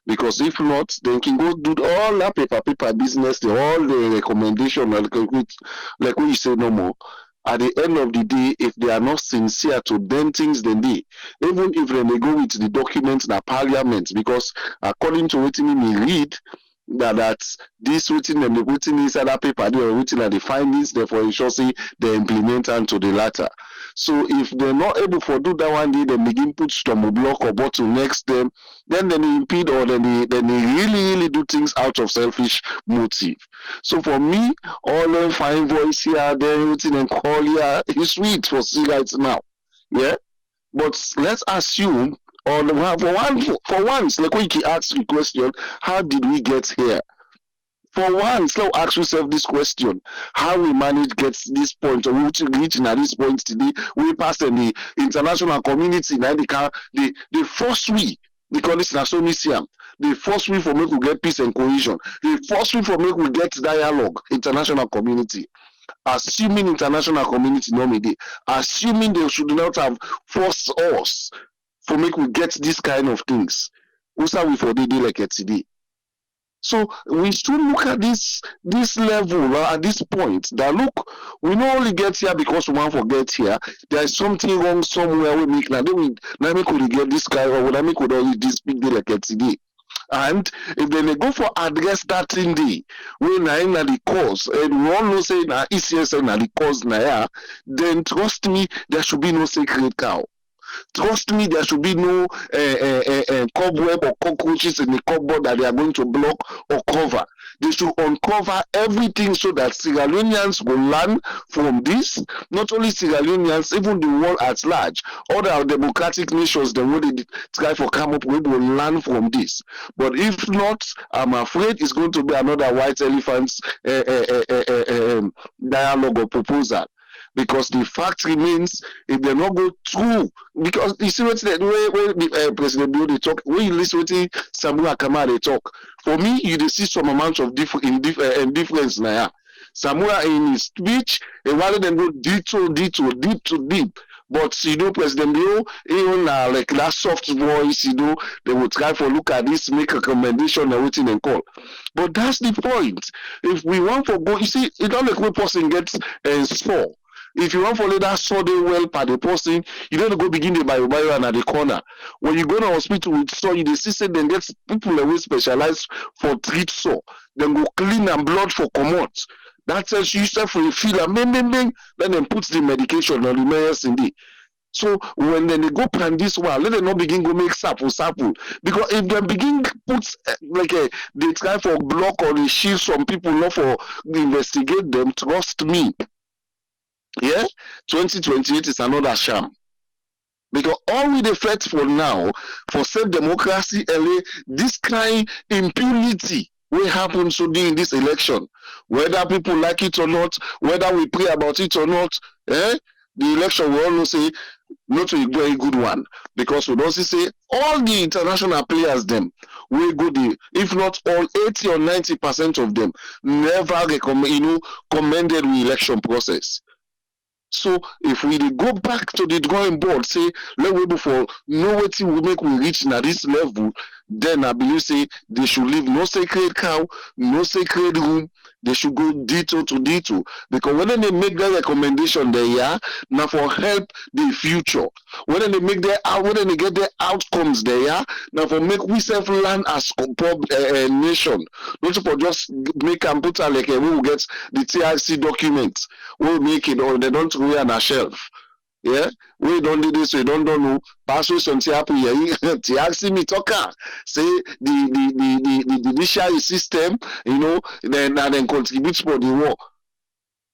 Because if not, they can go do all that paper business, all the recommendation, like what you say no more. At the end of the day, if they are not sincere to them things, then they, even if they may go with the documents in the parliament, because according to what me read, that this written and the written inside that paper, they are written at the findings, therefore it should say they implement unto the latter. So if they're not able to do that one day, then begin put stumble block or bottlenecks them, then they impede or then they really do things out of selfish motive. So for me, all the fine voice here, they're written and call here, it's sweet for see right now. Yeah. But let's assume for once, like when you ask the question, how did we get here? For once, now ask yourself this question: how we manage get this point, or we reaching at this point today? We pass in the international community. Now the first we call this national museum. The first way for make we get peace and cohesion. The first way for make we get dialogue. International community. Assuming international community normally, assuming they should not have forced us for make we get this kind of things. Who's we for the day like it today? So we should look at this level at this point. That look, we not only get here because we want to get here. There is something wrong somewhere. We make now. Let me could get this guy or let me could only this big day like it today. And if they go for address that thing day, when I na the cause, and we all know say na ECS na the cause na, then trust me, there should be no sacred cow. Trust me, there should be no cobweb or cockroaches in the cupboard that they are going to block or cover. They should uncover everything so that Sierra Leoneans will learn from this. Not only Sierra Leoneans, even the world at large. All our democratic nations, the way they try for come up with, will learn from this. But if not, I'm afraid it's going to be another white elephants dialogue or proposal. Because the fact remains, if they not go through, because you see what when President Bill they talk, when you listen to Samura Kamara they talk, for me you see some amount of difference now. Samura in his speech, rather than go deep. But you know, President Bill, even like that soft voice, you know, they will try for look at this, make a recommendation and waiting and call. But that's the point. If we want to go, you see, it don't like one person gets sore. If you want to follow that sudden well per the person, you don't go begin the bio and at the corner. When you go to hospital with sore, you see say then get people away specialized for treat sore. Then go clean and blood for commot. That tells you self for feel and then put the medication on the medicine day. So when they go plan this one, let them not begin go make sample. Because if they begin put they try for block or they shield some people not for investigate them, trust me. Yeah, 2028 is another sham. Because all we dey fight for now, for self-democracy, this kind impunity will happen today in this election. Whether people like it or not, whether we pray about it or not, the election will always say, not a very good one. Because we also say all the international players them will go there. If not all 80 or 90% of them never commended the election process. So if we go back to the drawing board, say let we before know what we make we reach at this level, then I believe say they should leave no sacred cow, no sacred room. They should go detail to detail, because when they make that recommendation there, yeah, now for help the future. When they make their out, when they get their outcomes there, yeah, now for make we self land as a nation, not for just make and put like we will get the TIC documents, we'll make it, or they don't throw it on a shelf. Yeah, we don't do this, we don't know. Pass with some happen here. TRC me talker say the judiciary system, you know, then contributes for the war.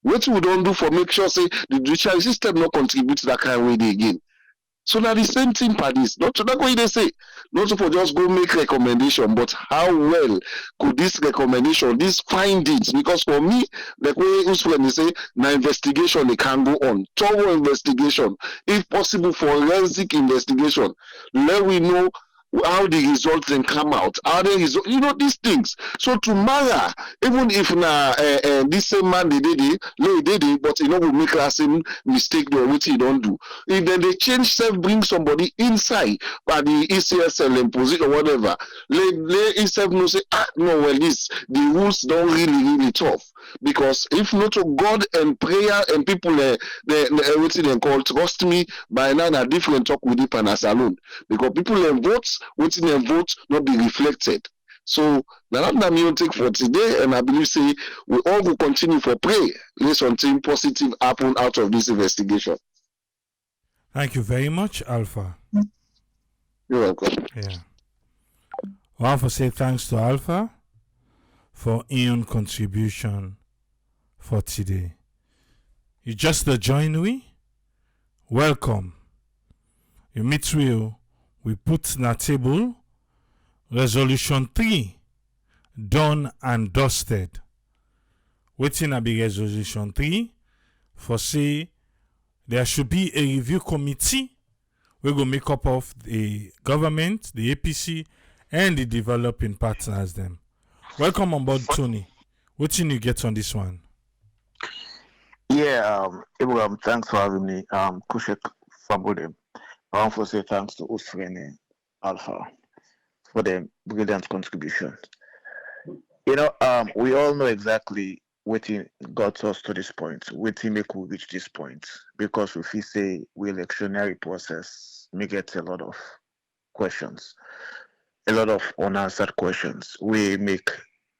What we don't do for make sure say the judiciary system not contribute that kind of way again. So now the same thing for this. Not to that way they say. Not for just go make recommendation, but how well could this recommendation, these findings, because for me, like when they say, now investigation they can go on. Thorough investigation, if possible forensic investigation. Let we know how the results then come out, how the result, you know, these things. So tomorrow, even if now this same man they did it, but you know will make the same mistake or what he don't do. If then they change self, bring somebody inside by the ECSL and position or whatever, let itself know say no, well this the rules don't really tough, because if not to God and prayer and people everything they call trust me by now a different talk with it and as alone, because people votes waiting and vote not be reflected. So now that me take for today, and I believe say we all will continue for pray. Let something positive happen out of this investigation. Thank you very much, Alpha. You're welcome. Yeah. I want to say thanks to Alpha for Ian contribution for today. You just join we? Welcome. You meet we put na table resolution 3 done and dusted. Waiting a be resolution 3 for say there should be a review committee we go make up of the government, the APC, and the developing partners them. Welcome on board, Tony. What you get on this one? Yeah, Abraham, thanks for having me. Kushek Fabodem. I want to say thanks to Usfrene Alpha for the brilliant contribution. You know, we all know exactly what got us to this point, what make we reach this point, because if we say we electionary process, we get a lot of questions, a lot of unanswered questions.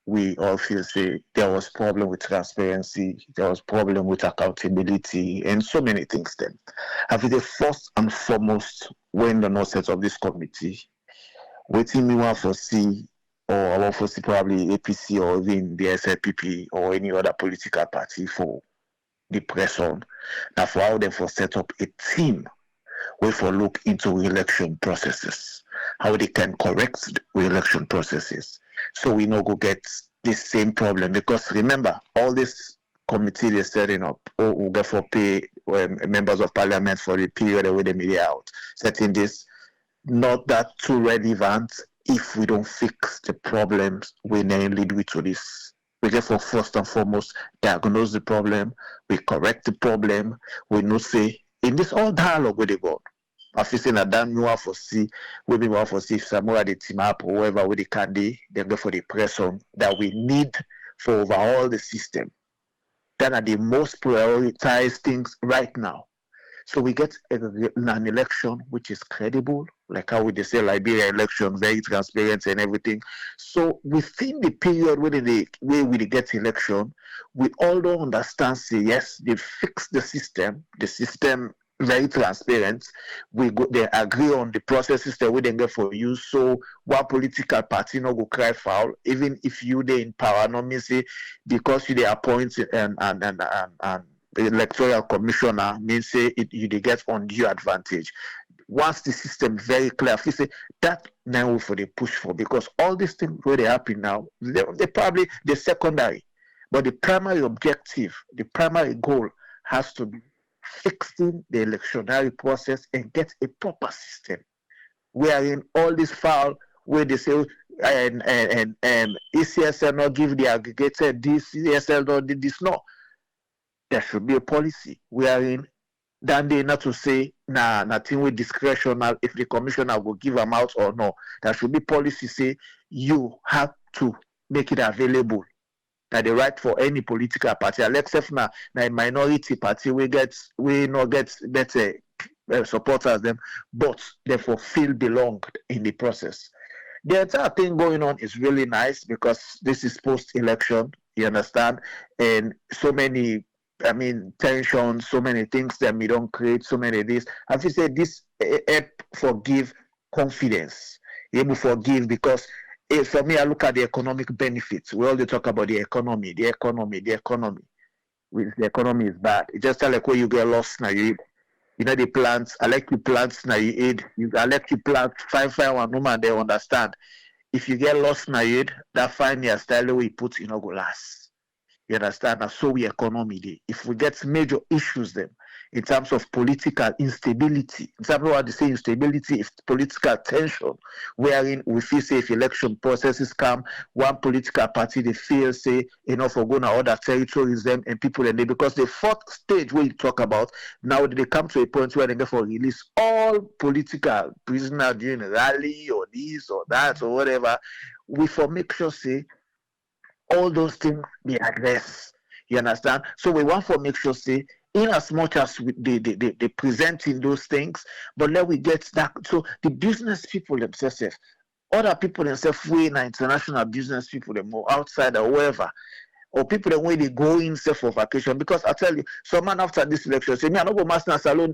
We all feel say there was problem with transparency, there was problem with accountability, and so many things then. I think the first and foremost, when the nonsense of this committee, waiting me want to see, or I want to see probably APC or even the SLPP or any other political party for the press on, now for how they for set up a team where for look into election processes, how they can correct the election processes. So we no go get this same problem, because remember all this committee they're setting up will get for pay members of parliament for the period where they media out. Setting this not that too relevant if we don't fix the problems we then lead with to this. We get for first and foremost diagnose the problem, we correct the problem, we know say in this all dialogue with the board. I feel saying that we want to see, we want to see if Samura the team up or whoever with the candidate, then go for the press on that we need for overall the system. That are the most prioritized things right now. So we get an election which is credible, like how we say Liberia election, very transparent and everything. So within the period where we get election, we all don't understand, say yes, they fix the system very transparent. They agree on the processes that we then get for you. So one political party no go cry foul, even if you they in power, no mean say because you they appoint and the electoral commissioner means say you they get undue advantage. Once the system very clear, if you say that now for the push for, because all these things where they happen now, they probably the secondary, but the primary objective, the primary goal has to be fixing the electionary process and get a proper system. Wherein all this file where they say and ECSL not give the aggregated this, ECSL not did this, no. There should be a policy wherein than they not to say nothing with discretional if the commissioner will give them out or no. There should be policy say you have to make it available. That the right for any political party, except na a minority party we not get better supporters them, but therefore feel belonged in the process. The entire thing going on is really nice because this is post-election, you understand, and so many, tensions, so many things that we don't create, so many of this. As you said, this help forgive confidence. Able forgive because for me, I look at the economic benefits. We always talk about the economy. The economy is bad. It's just like when you get lost now, you know the plants. I like the plants now. I like the plant five one woman. They understand. If you get lost now, that fine your style we put go last. You understand? And so we economy. If we get major issues then in terms of political instability, in terms of what they say instability, if political tension, wherein we feel say if election processes come, one political party they feel say enough for going to other territories them and people and they because the fourth stage where you talk about now they come to a point where they go for release all political prisoners during a rally or this or that or whatever, we for make sure say all those things be addressed. You understand? So we want to make sure say in as much as they presenting those things, but let we get that. So the business people themselves, other people themselves, we in international business people, them more outside or wherever, or people the way they go in for vacation. Because I tell you, someone after this election say, me, I don't go master salon,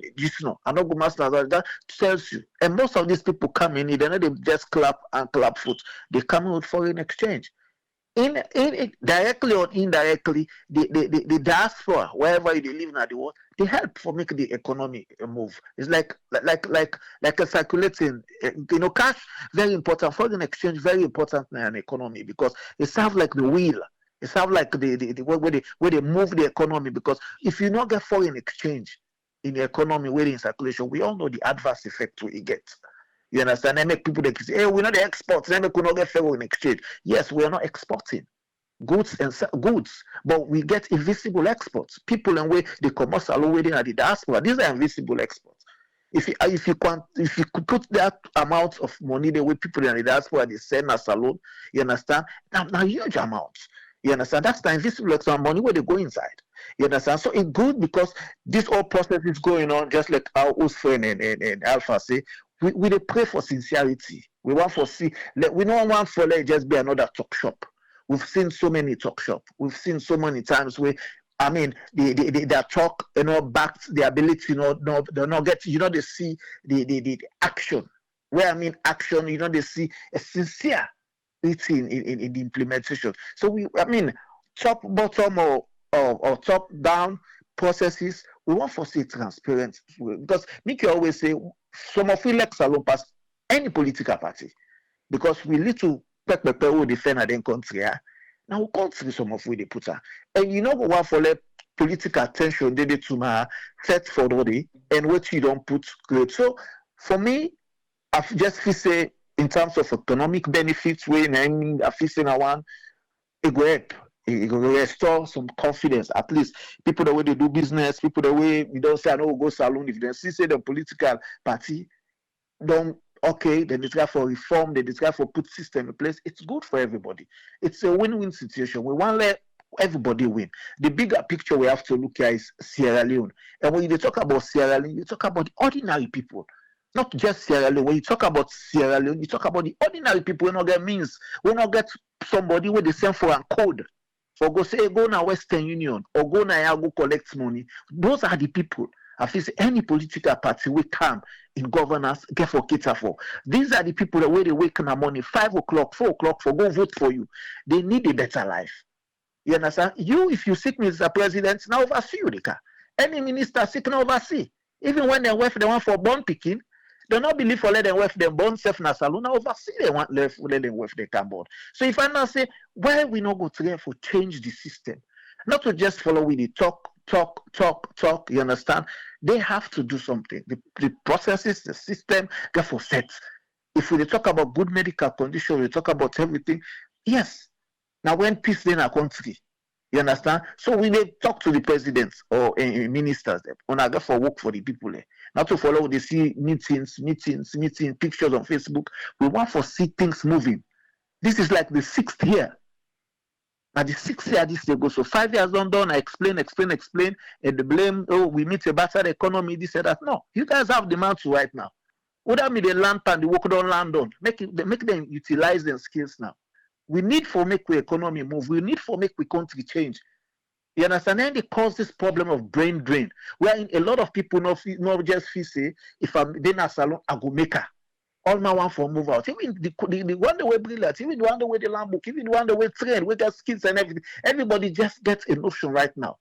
I don't go master salon. That tells you. And most of these people come in, they just clap and clap foot. They come in with foreign exchange. In directly or indirectly, the diaspora, wherever they live in the world, they help for make the economy move. It's like a circulating, cash very important, foreign exchange very important in an economy because it serves like the wheel. It serves like the where they move the economy because if you not get foreign exchange in the economy where in circulation, we all know the adverse effect we get. You understand? They make people that say, hey, we're not the exports, then we could not get foreign exchange. Yes, we are not exporting goods, but we get invisible exports. People and way they commerce along waiting at the diaspora. These are invisible exports. If you could put that amount of money the way people in the diaspora they send us alone, you understand? Now huge amounts. You understand? That's the invisible export money where they go inside. You understand? So it's good because this whole process is going on, just like our Usfren and Alpha say. We pray for sincerity. We want for we don't want for let it just be another talk shop. We've seen so many talk shop. We've seen so many times where their talk, backed the ability, they not get, they see the action. Where action, they see a sincere in the implementation. So top bottom or top down processes, we want for see transparent because Mickey always say some of we like salon pass any political party because we little people who defend our country. Now we can't see some of we they put her. And we want for let political attention they did to my set for the day and what you don't put great. So for me, I just feel say in terms of economic benefits, when I feel say one, it go help. It will restore some confidence. At least people the way they do business, people the way we don't say I know go salon. If they see say the political party don't then they try for reform, they try for put system in place. It's good for everybody. It's a win-win situation. We want to let everybody win. The bigger picture we have to look at is Sierra Leone. And when you talk about Sierra Leone, you talk about the ordinary people. Not just Sierra Leone. When you talk about Sierra Leone, you talk about the ordinary people. We not get means. We not get somebody where they send for a code. For go say go na Western Union or go na go collect money. Those are the people. I feel any political party will come in governance get for cater for. These are the people that way they wake in the morning 5 o'clock, 4 o'clock for go vote for you. They need a better life. You understand? You, if you seek me as a president, now oversee you, any minister seek now oversee. Even when they wife they want for born picking, they not believe for let them wife them born self na salon now oversee they want left let them wife they can born. So if I now say why we not go together for change the system, not to just follow with the talk, you understand? They have to do something. The processes, the system, get for set. If we talk about good medical condition, we talk about everything. Yes. Now when peace in our country, You understand? So we may talk to the presidents or ministers on our for work for the people. Not to follow they see meetings, pictures on Facebook. We want to see things moving. This is like the 6th year. Now the 6th year this year goes. So 5 years done. I explain, and the blame, oh, we need a better economy, this and that. No, you guys have the mantle right now. Whether me the land and the work don't land on, make them utilize their skills now. We need for make the economy move. We need for make the country change. You understand? And they cause this problem of brain drain, where a lot of people not just feel say, if I'm then a salon, I go make her. All my one for move out. Even the one the way brilliant, even the one the way the land book, even the one the way train, we got skills and everything. Everybody just gets a notion right now.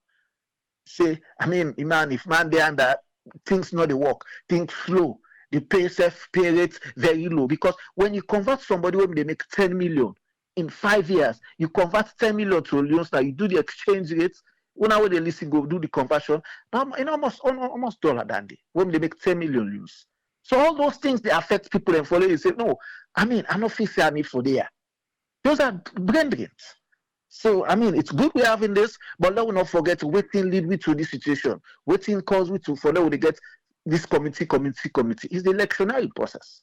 Say, I mean, man, if man there and that things not the work, things slow. The pay rates very low, because when you convert somebody when they make 10 million in 5 years, you convert 10 million to loans. Now you do the exchange rates. When I they listen, go do the conversion. Now in almost dollar than they when they make 10 million loans. So all those things they affect people and follow. You say no. I mean, I don't feel I need for there. Those are brain drains. So I mean, it's good we're having this, but let us not forget waiting lead we to this situation. Waiting cause we to follow they get. This committee is the electionary process.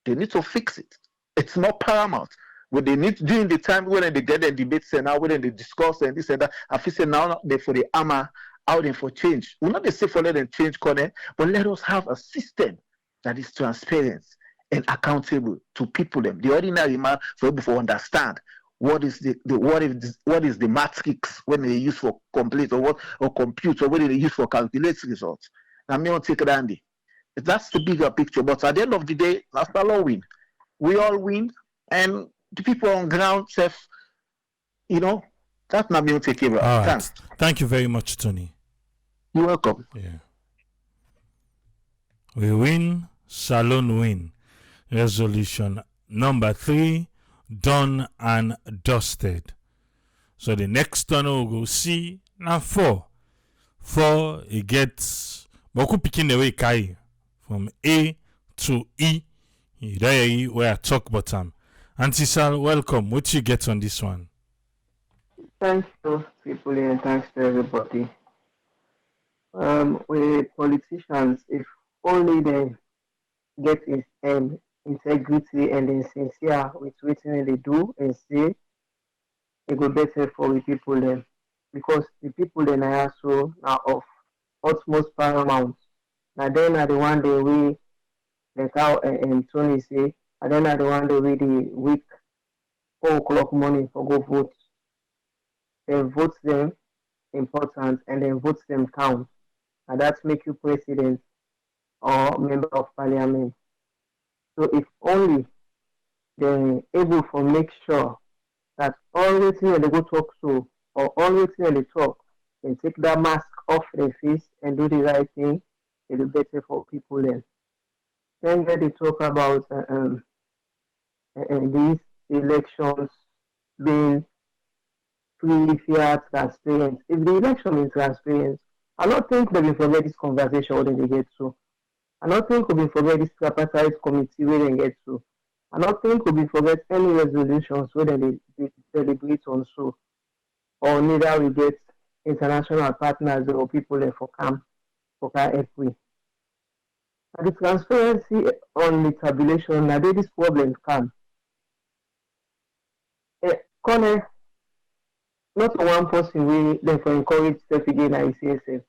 They need to fix it. It's not paramount. When they need during the time when they get the debates and now when they discuss and this and that, I feel say now they for the armor out there for change. We're not the say for let them change corner, but let us have a system that is transparent and accountable to people them. The ordinary man for able to understand what is what is the matrix when they use for complete or compute or what they use for calculate results. I may not take it, Andy. That's the bigger picture. But at the end of the day, after all win. We all win, and the people on ground, that's not me take care of. All right. Thank you very much, Tony. You're welcome. Yeah. We win, Salon win. Resolution number 3, done and dusted. So the next turn we'll go see now 4. 4, it gets Boku picking the way Kai from A to E. There where I talk bottom. Auntie Sal, welcome. What you get on this one? Thanks to people and thanks to everybody. With politicians, if only they get integrity and then sincere with what they do and say, it go better for the people then. Because the people then are also now of utmost paramount. Now then are the one day we like how and Tony say, and then are the one day we the week 4:00 morning for go vote. Then vote them important and then vote them count. And that make you president or member of parliament. So if only they're able to make sure that always when they go talk to or always when they talk, they take that mask off their face and do the right thing, it'll be better for people then. Then they talk about these elections being free, fair, transparent. If the election is transparent, I don't think they will forget this conversation when they get to. I don't think we will forget this tripartite committee where they get to. I don't think we will forget any resolutions where they deliberate on so. Or neither we get international partners or people there for camp for every. And the transparency on the tabulation, now this problem come. Connor, not one person we therefore encourage self again at ICSF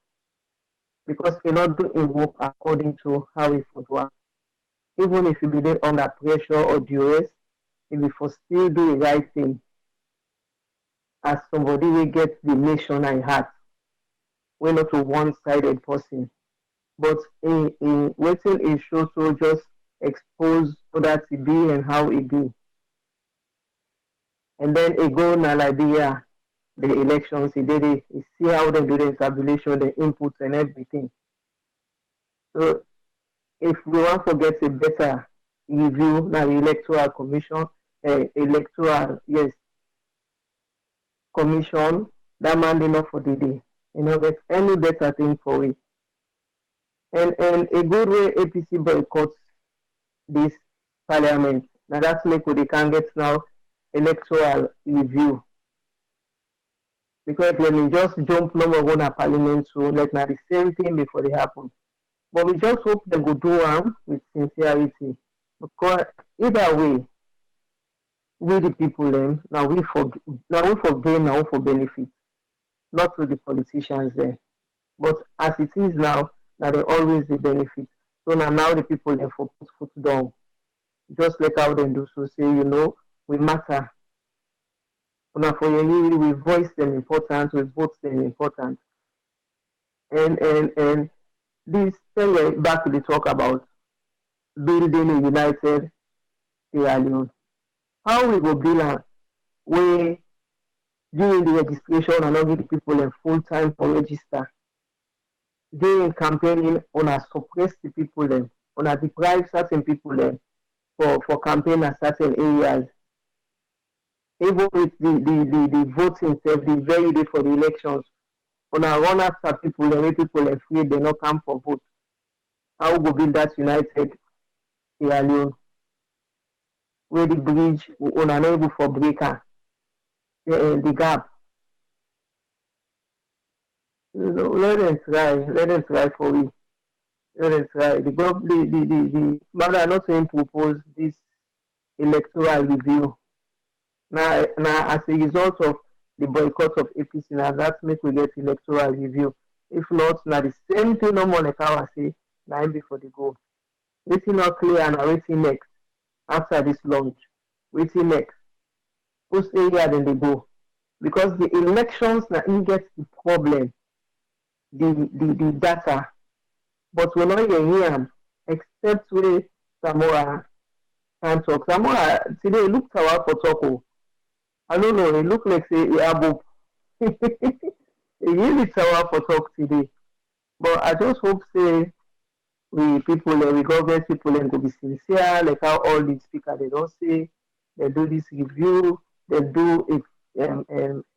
because we not do work according to how we would work. Even if you be there under pressure or duress, if you for still do the right thing as somebody will get the nation at heart. We're not a one-sided person. But in waiting a show so just expose that it be and how it be. And then it go na Liberia, the elections, it did it, you see how they do the tabulation, the inputs and everything. So if we want to get a better review, now the electoral commission, commission, that man enough for the day. There's any better thing for it. And a good way APC boycotts this parliament. Now that's make what they can get now electoral review. Because when we just jump number one at parliament, so like now the same thing before they happen. But we just hope they go do with sincerity. Because either way, we the people them now we for gain, now we for benefit, not to the politicians there. But as it is now they always the benefit. So now the people them for put foot down. Just like how they do so say, we matter. Now for you, we voice them important, we vote them important. And this thing back to the talk about building a united Sierra Leone. How we go build a way during the registration and not give the people a full time for register. During campaigning, on a suppress the people them, on a deprive certain people them for campaign at certain areas. Even with the voting itself, the very day for the elections, on a run after people, the way people are afraid they not come for vote. How we go build that united Sierra Leone, where the bridge on unable for breaker, the gap. Let them try for we. Let them try. The matter not saying propose this electoral review. Now as a result of the boycott of APC, now that make we get electoral review. If not, now the same thing no more like how I say, now before the go. Waiting not clear and waiting next after this launch. Waiting next. Whose area then they go? Because the elections now it gets the problem, the data. But we're not here except with Samura can talk. Samura today looked our for talk. I don't know, it looked like say Abo. It really tower for talk today. But I just hope say we people we government people and go be sincere, like how all these speakers they don't say, they do this review, they do if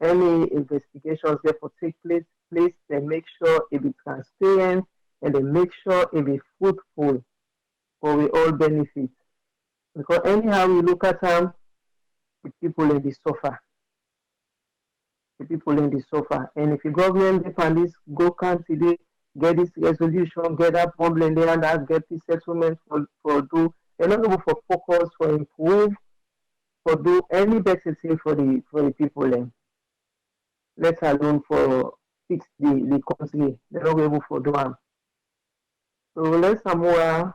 any investigations therefore take place, they make sure it be transparent and they make sure it be fruitful for we all benefit. Because anyhow we look at them, the people in the suffer. The people in the suffer. And if the government if this go can today, get this resolution, get that problem there and that, get this settlement for do they're not able for focus, for improve, for do any better thing for the people then. Let alone for fix the country. They're not able for do them. So let Samoa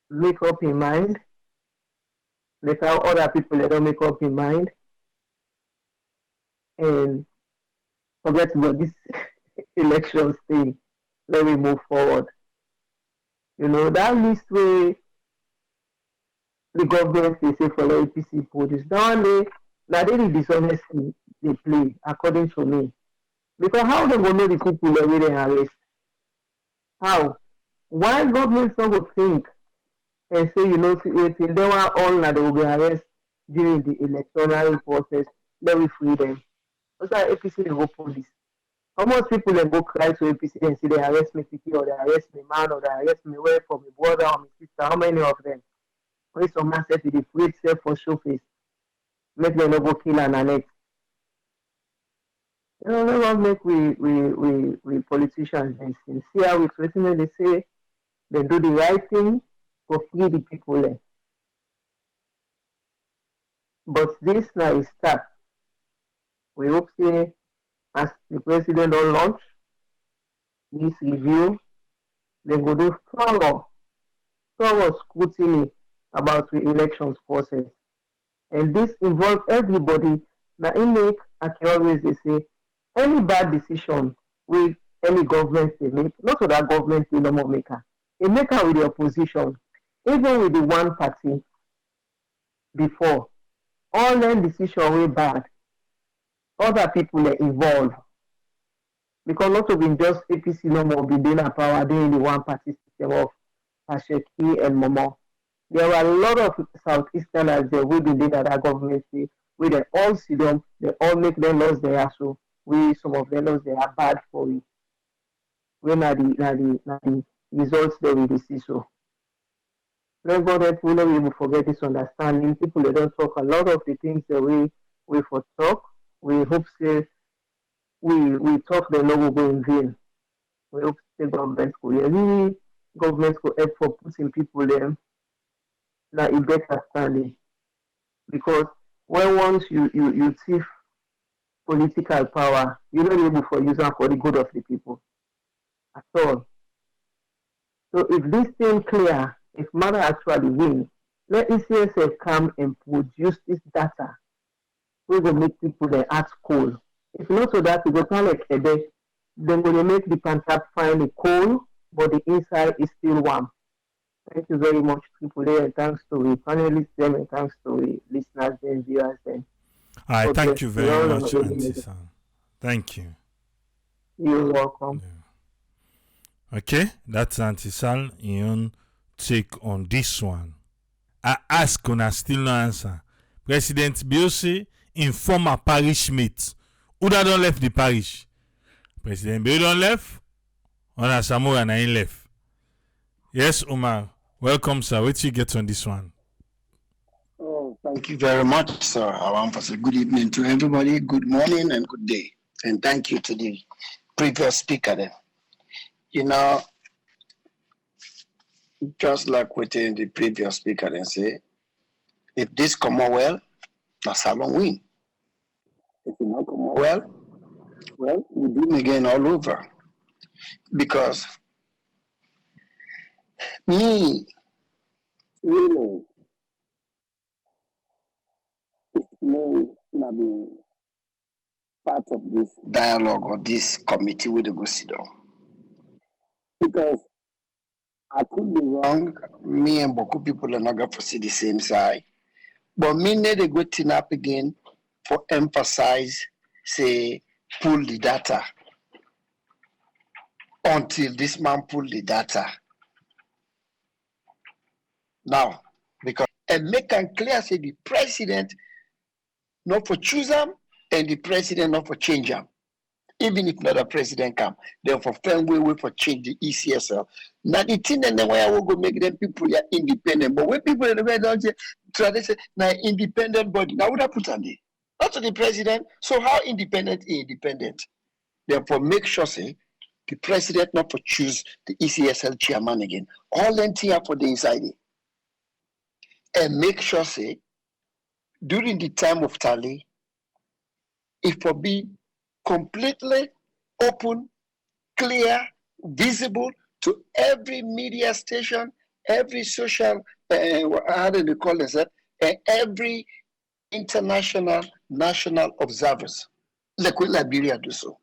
make up in mind. Let how other people they don't make up in mind. And forget about this elections thing. Let me move forward. That list where the government they say for the APC produce. Now they dishonesty they play, according to me. Because how they gonna know the people that they arrest? How? Why government not go think and say, if they were all that they will be arrested during the electoral process, let me free them. That's why APC they go police. How much people then go cry to APC and say they arrest me Tiki or they arrest me man or they arrest me where for my brother or my sister? How many of them? When some man said they free self for show face, make them not go kill an annex. Never make we politicians and sincere with what they say, they do the right thing for free the people there. But this now is start. We hope say as the president don't launch this review, they go do thorough scrutiny about the elections process. And this involves everybody. Now in make, I can always say, any bad decision with any government they make, not so that government will not make her. They make her with the opposition, even with the one party before. All them decision way bad. Other people are involved. Because not to be just APC no more be doing a power they in the one party system of Asheki and Momo. There were a lot of Southeasterners there who be doing that government say, where they all see them, they all make them laws there so we some of them laws they are bad for you. When are the results that we see so. Let God help we not be able to forget this understanding. People they don't talk a lot of the things that we for talk. We hope say we talk the no go in vain. We hope the government could really government could help for putting people there now a better standing. Because when once you thief political power, you're not able for use them for the good of the people at all. So if this thing clear, if Mara actually win, let ECSF come and produce this data. We will make people then act coal. If not so that we go plan like a day, then we will make the pantap find the coal, but the inside is still warm. Thank you very much, people there, and thanks to the panelists them, and thanks to the listeners and viewers them. All right, God thank bless you you very all, much, and Auntie Sam. Thank you. you're welcome. Okay, that's Auntie Sal in take on this one. I ask and I still no answer. President Biose inform a parish mate who da don't left the parish. President Biose don't left, or na Samura na in left. Yes, Omar. Welcome, sir. What you get on this one? Oh, thank you very much, sir. I want to say good evening to everybody, good morning and good day. And thank you to the previous speaker then. You know, just like within the previous speaker then say, if this come out well, that's Salon win. If it not come out well, we do it again all over. Because me, really, it's not be part of this dialogue or this committee with the go sit down. Because I could be wrong, me and Boku people are not going to see the same side. But me need a good thing up again for emphasize, say, pull the data until this man pull the data. Now, because and make it clear, say the president not for choose them and the president not for change them. Even if not a president come, then for find way for change the ECSL. Now the thing and the way I will go make them people are independent. But when people in the way don't say tradition now independent body. Now what I put on there? Not to the president. So how independent is independent? Therefore make sure say the president not for choose the ECSL chairman again. All entire for the inside it. And make sure say during the time of tally, it will be completely open, clear, visible to every media station, every social, how do they call it, and every international, national observers. Like what Liberia do so.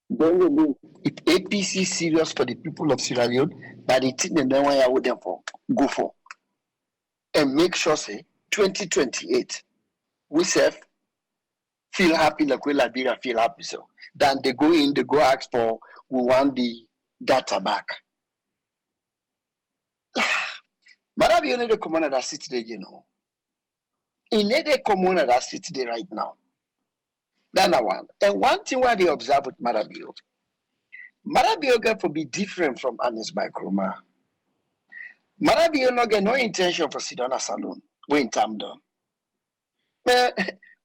Then if APC serious for the people of Sierra Leone, that the thing and then why I would therefore go for. And make sure say 2028, we self feel happy like we Liberia feel happy so. Then they go ask for we want the data back. Madam, you need to come on at that city there, you know. You need to come on at that city there right now. That's one. And one thing why they observe with Marabio got to be different from Anis by Kroma. Marabio no get no intention for sit down a saloon when time done.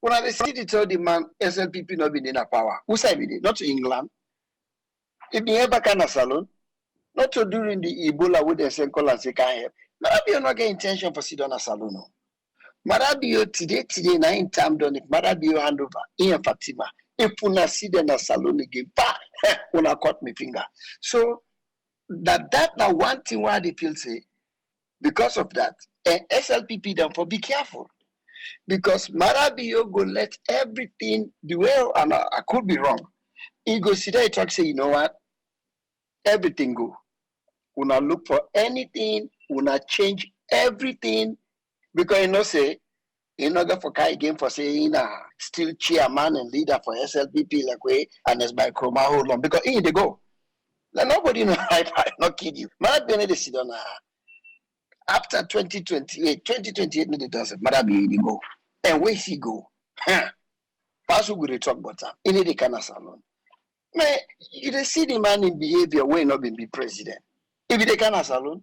When I see the told the man SLPP not been in a power, who said it? Not to England. If you ever can a salon, not to during the Ebola with the same call and say can't help. Marabio not get intention for sit down a saloon. No. Marabio today na in time done if Marabio hand over in Fatima. If una see them a salon again, una cut my finger. So that now one thing why they feel say because of that, and SLPP them for be careful. Because Marabio go let everything the way, and I could be wrong. He go sit there and talk, say, you know what? Everything go. Una look for anything, una change everything. Because you know, say, you know, go for Kai again for saying, still chairman and leader for SLPP, like way, and it's by Kroma, hold on. Because in they go. Like, nobody know, I not kid you. Marabio they sit on after 2028, no, they doesn't. Marabio, they go. And where he go? Pass who go talk about that. In the kind of salon. Man, you see the man in behavior when not be president. If they kind of salon,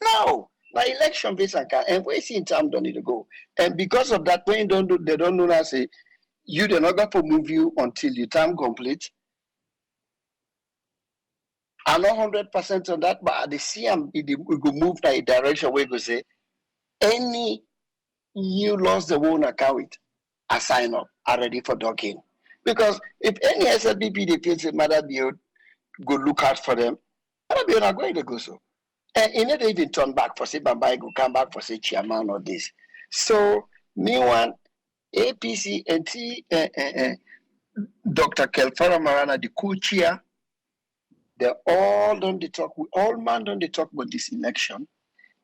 no. Now election based and where see in time don't need to go. And because of that, when they don't know that say You do not go for move you until your time complete. I'm not 100% on that, but at the CM, we go move in a direction where we go say, any new laws the won't account, I sign up, are ready for docking. Because if any SLBP they feel say Mother Bio go look out for them, Mother Bio not going to go so. And it not even turn back for say Bambai go come back for say chairman or this. So me one APC and Dr. Kelfara Marana, the co-chair, they all don't they talk, we all man don't they talk about this election,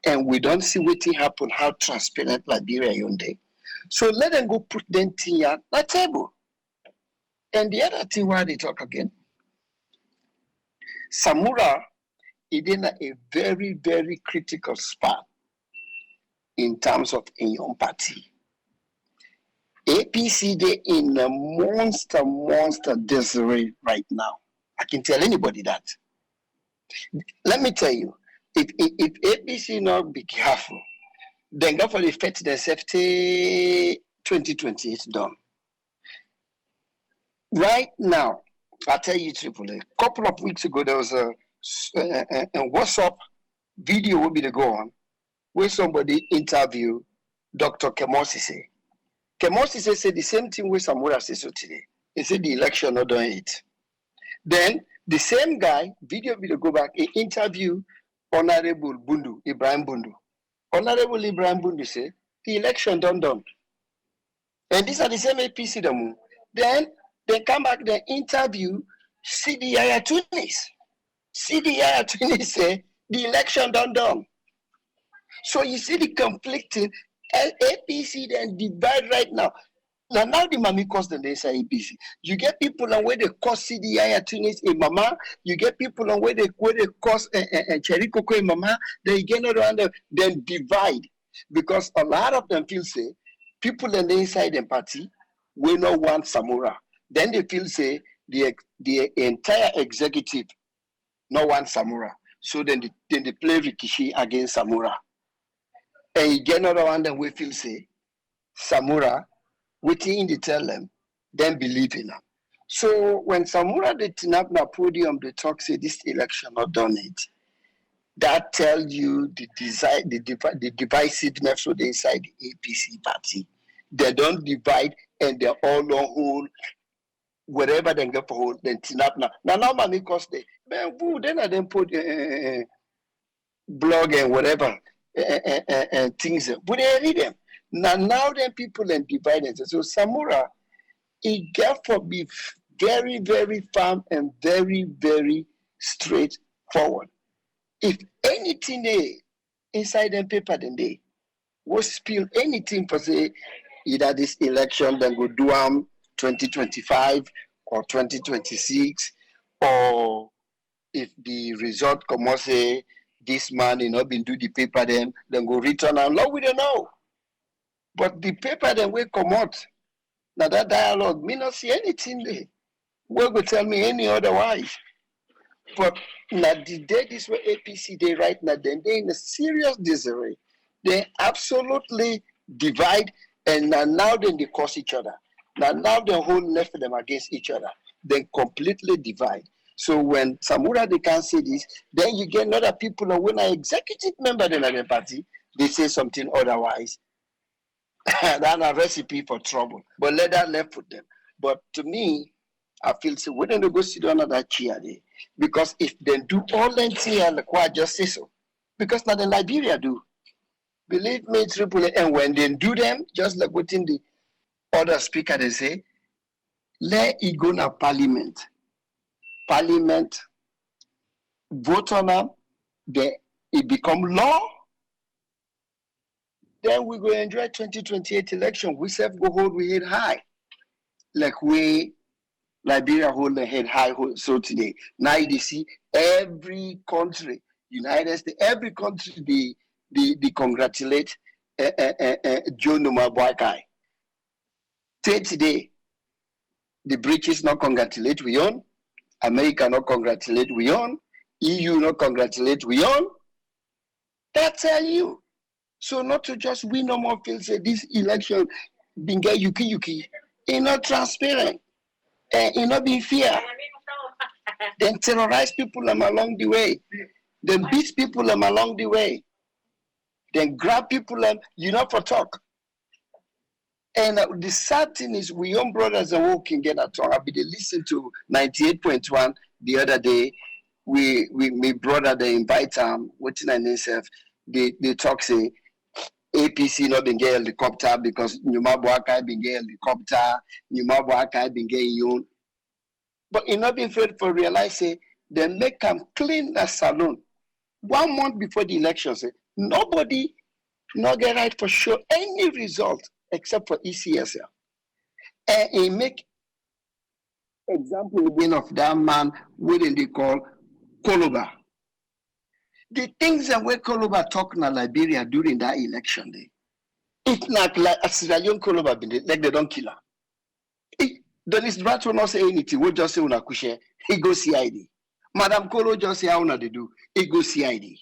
and we don't see what happen, how transparent Liberia Yonde. So let them go put them thing at the table. And the other thing why they talk again, Samura is in a very, very critical spot in terms of in your party. APC they in a monster disarray right now. I can tell anybody that. Let me tell you, if APC not be careful, then go for the effect the safety 2028 done. Right now, I'll tell you truthfully, a couple of weeks ago, there was a WhatsApp video will be to go on where somebody interviewed Dr. Kemosise. Kemosise said the same thing with Samura says today. He said the election not done it. Then the same guy, video will go back, he interviewed Honorable Bundu, Ibrahim Bundu. Honorable Ibrahim Bundu said the election done. And these are the same APC them. Then they come back, they interview CDI Tunis. CDI Tunis say the election done. So you see the conflicting APC then divide right now. Now the mommy cost the say APC. You get people on where they cost CDI Tunis in Mama. You get people on where they cost Cherry Coco in Mama. They get around them, then divide. Because a lot of them feel say people in the inside the party will not want Samura. Then they feel say the entire executive no want Samura. So then they play Rikishi against Samura. And you get another one then we feel say Samura, waiting they tell them, then believe in them. So when Samura they turn up na podium, they talk say this election not done it. That tells you the divisiveness of the inside the APC party. They don't divide and they're all on hold. Wherever they get for hold, then turn up now. Now money cost they. Then I then put blog and whatever things. But they read them. Now then people then divide it. So Samura, he got to be very, very firm and very, very straightforward. If anything they inside them paper then they will spill anything for say either this election then go do 2025 or 2026, or if the result come out say this man been do the paper then go return and law we don't know. But the paper then will come out. Now that dialogue may not see anything there. Will go tell me any otherwise. But now the day this way APC they right now, then they in a serious disarray. They absolutely divide, and now then they cross each other. Now they hold left them against each other. Then completely divide. So when Samura they can't say this, then you get other people, and when an executive member in the party, they say something otherwise. That's a recipe for trouble. But let that left with them. But to me, I feel so we don't go sit down on that chair there. Because if they do all that thing, like what I just say so. Because now the Liberia do. Believe me, Triple, and when they do them, just like within the other speaker, they say, let it go to parliament. Parliament vote on them, then it become law. Then we go enjoy 2028 election. We self go hold we head high. Like we Liberia hold the head high so today. Now you see every country, United States, every country they congratulate Joe Numa Boakai. Today, the British not congratulate we on, America not congratulate we on, EU not congratulate we on. That tell you. So not to just win no more feel say this election being get yuki. It's not transparent. And it's not being fair. Then terrorize people along the way. Then beat people along the way. Then grab people for talk. And the sad thing is, we young brothers and who can get a talk. I've been listening to 98.1 the other day. My brother, they invite waiting on themselves. They talk say APC not been get helicopter because Nyumabuaka been get helicopter, Nyumabuaka been get you. But it not been fair for realize say they make them clean the salon 1 month before the election. Say nobody not get right for sure any result except for ECSL. And he make example again of that man what they call Koloba. The things that where Koloba talk in Liberia during that election day, it's not like a Sierra Leone Koloba been like they don't kill her. Dennis Brat will not say anything. We just say una kushe. He go CID. Madam Kolo just say how una they do. He go CID.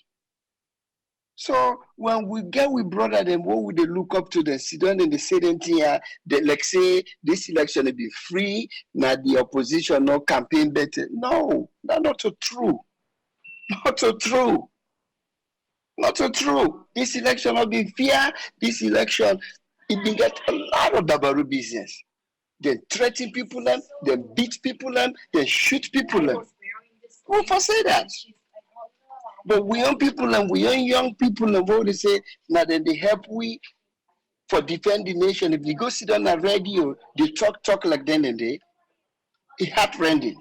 So when we get with brother them, what would they look up to the sit down and they say them thing they like say this election will be free, now the opposition no campaign better. No, that's not so true. Not so true. Not so true. This election will be fair. This election, it will get a lot of dabaru business. They threaten people them, they beat people them, they shoot people them. Who for say that? But we young people and we young people and what they say, now then they help we for defend the nation. If you go sit on a radio, they talk like then and they, it's heart-rending.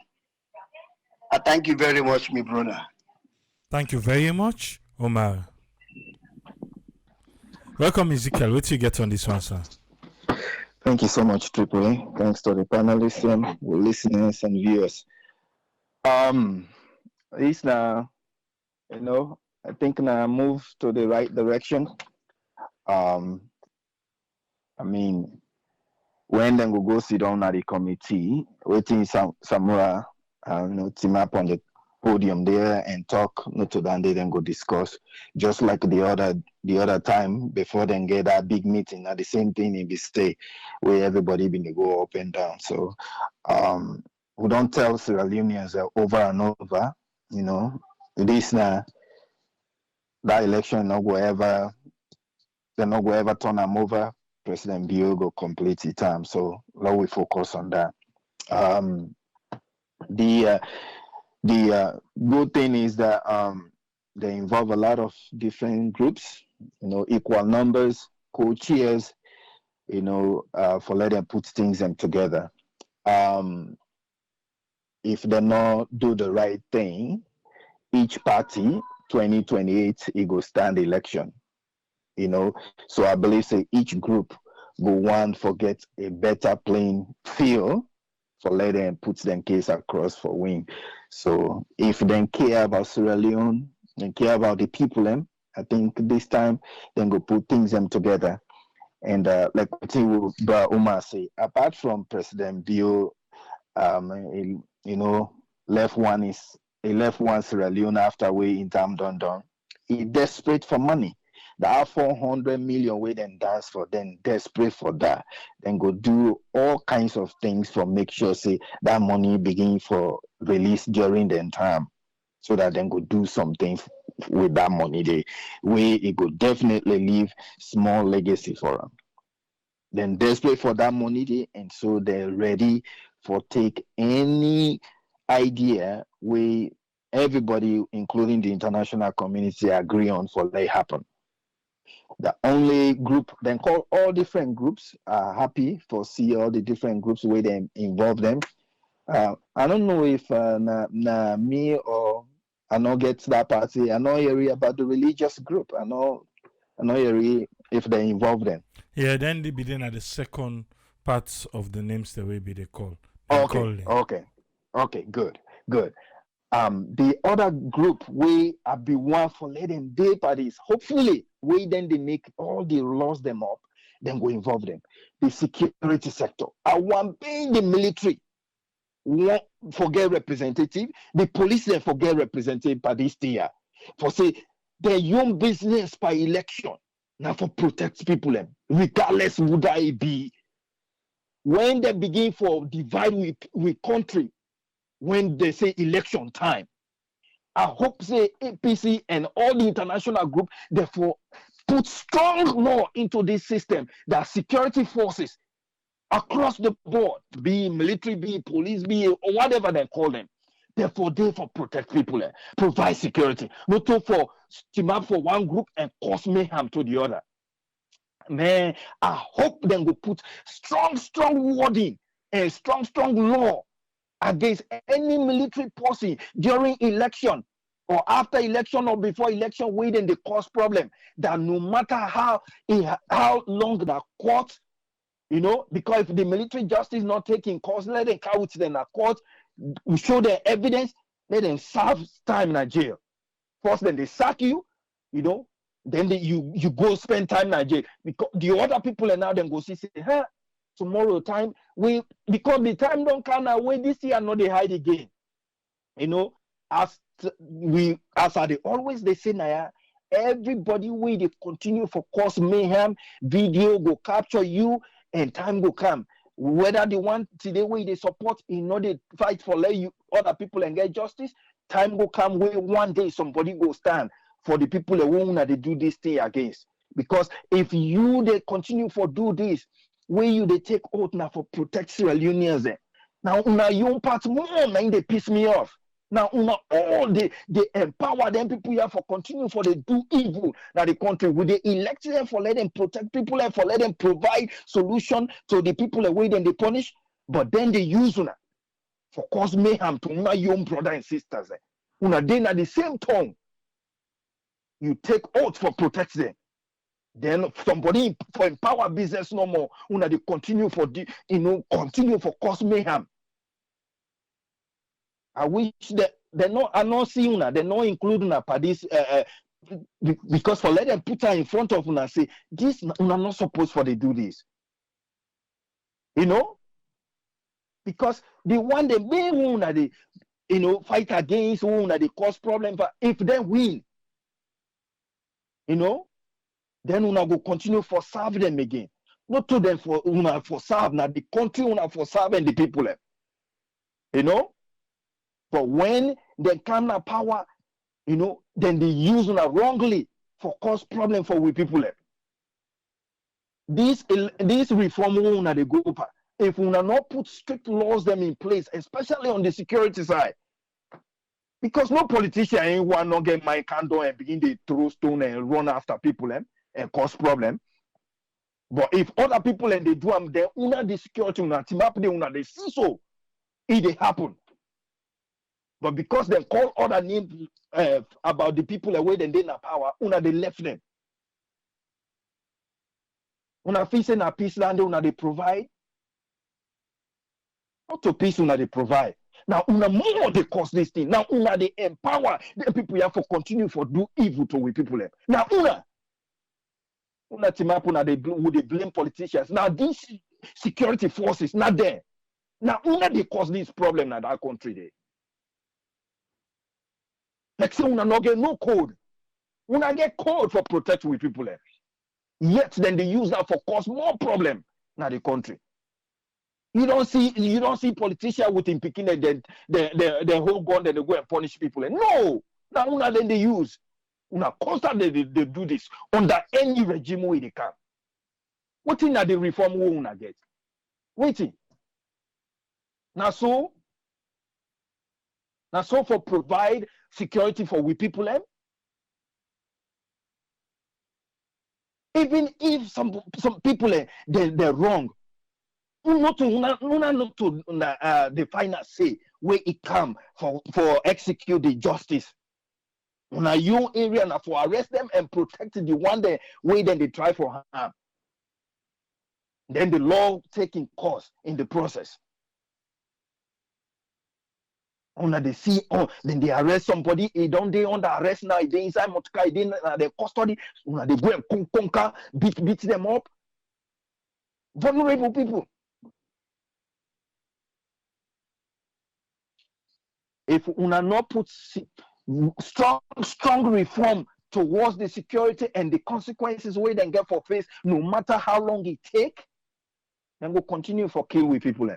I thank you very much, my brother. Thank you very much, Omar. Welcome, Ezekiel. What do you get on this one, sir? Thank you so much, Triple A. Thanks to the panelists, listeners, and viewers. This now, I think now move to the right direction. I mean, when then we go sit down at the committee, waiting Samura, team up on the podium there and talk, not to then they then go discuss, just like the other time before then get that big meeting. Now the same thing in the state where everybody been to go up and down. So we don't tell Sierra Leoneans over and over, this now that election not go ever turn them over. President Bio go complete the term. So now we focus on that. The good thing is that they involve a lot of different groups, equal numbers, co-chairs, for letting them put things together. If they not do the right thing, each party, 2028, it go stand election. So I believe each group go want to get a better playing field for let them put them case across for win. So if they care about Sierra Leone, they care about the people, I think this time they go put things together. And like Umar say, apart from President Bio, left one Sierra Leone after we in time done. He desperate for money. That 400 million way then dance for them, desperate for that. Then go do all kinds of things for make sure that money begin for release during the time, so that then go do something with that money. The way it could definitely leave small legacy for them. Then desperate for that money, and so they're ready for take any idea where everybody, including the international community, agree on for they happen. The only group then call all different groups are happy for see all the different groups where they involve them. I don't know if me or I know get that party. I know hear about the religious group. I know hear if they involve them. Yeah, then they begin at the second part of the names the way they call. Okay, good. The other group we are be one for letting day parties. Hopefully, we then they make all the laws them up, then we involve them. The security sector. I want being the military. Won't forget representative. The police then forget representative by this year. For say their young business by election. Now for protect people them, regardless would I be when they begin for divide with country, when they say election time, I hope say APC and all the international group therefore put strong law into this system that security forces across the board, be military, be police, be or whatever they call them, therefore they for protect people, provide security, not to for team up for one group and cause mayhem to the other. Man, I hope they will put strong wording and strong law against any military person during election or after election or before election, waiting they cause problem. That no matter how long the court, because if the military justice not taking course, let them count them at court, we show their evidence, let them serve time in jail. First, then they sack you, then you go spend time in jail. Because the other people are now then go see, say, tomorrow time, because the time don't come away this year, not they hide again. As they always they say now, everybody will they continue for cause mayhem, video go capture you, and time go come. Whether they want today way they support, they fight for let you other people and get justice, time go come where one day somebody go stand for the people that want they do this thing against. Because if they continue for do this, where they take oath now for protect Sierra Leoneans. Now young part more now they piss me off. Now all they empower them people here for continue for they do evil now the country. Will they elect them for let them protect people and for let them provide solution to the people away then they punish, but then they use for cause mayhem to my young brother and sisters. Then at the same time, you take oath for protect them. Then somebody for empower business no more. They continue for continue for cause mayhem. I wish that they're not seeing they're not including this because for let them put her in front of una say this not supposed for they do this. Because the one they may they fight against they cause problem, but if they win, then una go continue for serve them again. Not to them for serve now the country for serving the people. But when they come to power, then they use wrongly for cause problem for we people. This reform they go over. If we not put strict laws them in place, especially on the security side, because no politician ain't want to get my candle and begin to throw stone and run after people and cause problem. But if other people and they do them, then the security team up they see so it happen. But because they call other names about the people away, then they na power, they left them. Fix na peace land, they provide. Not to peace, they provide. Now, more they cause this thing. Now, they empower the people here for continue for do evil to we people. Now, team up, they blame politicians. Now, these security forces not there. Now, they cause this problem in that country there. Like say not get no code. Get code for protect with people. Yet then they use that for cause more problem in the country. You don't see politicians with him picking the whole gun and they go and punish people. No, now then they use. Constantly they do this under any regime way they can. What in the reform we una get? Waiting. Now so for provide security for we people. Even if some people they're wrong, not to the final say where it come for execute the justice. On a young area now for arrest them and protect the one day way then they try for harm. Then the law taking course in the process. They see, then they arrest somebody, don't they under arrest now, they inside motorcar, they their custody, they go and conquer, beat them up. Vulnerable people. If una not put strong reform towards the security and the consequences we then get for face, no matter how long it take, Then go continue for kill with people.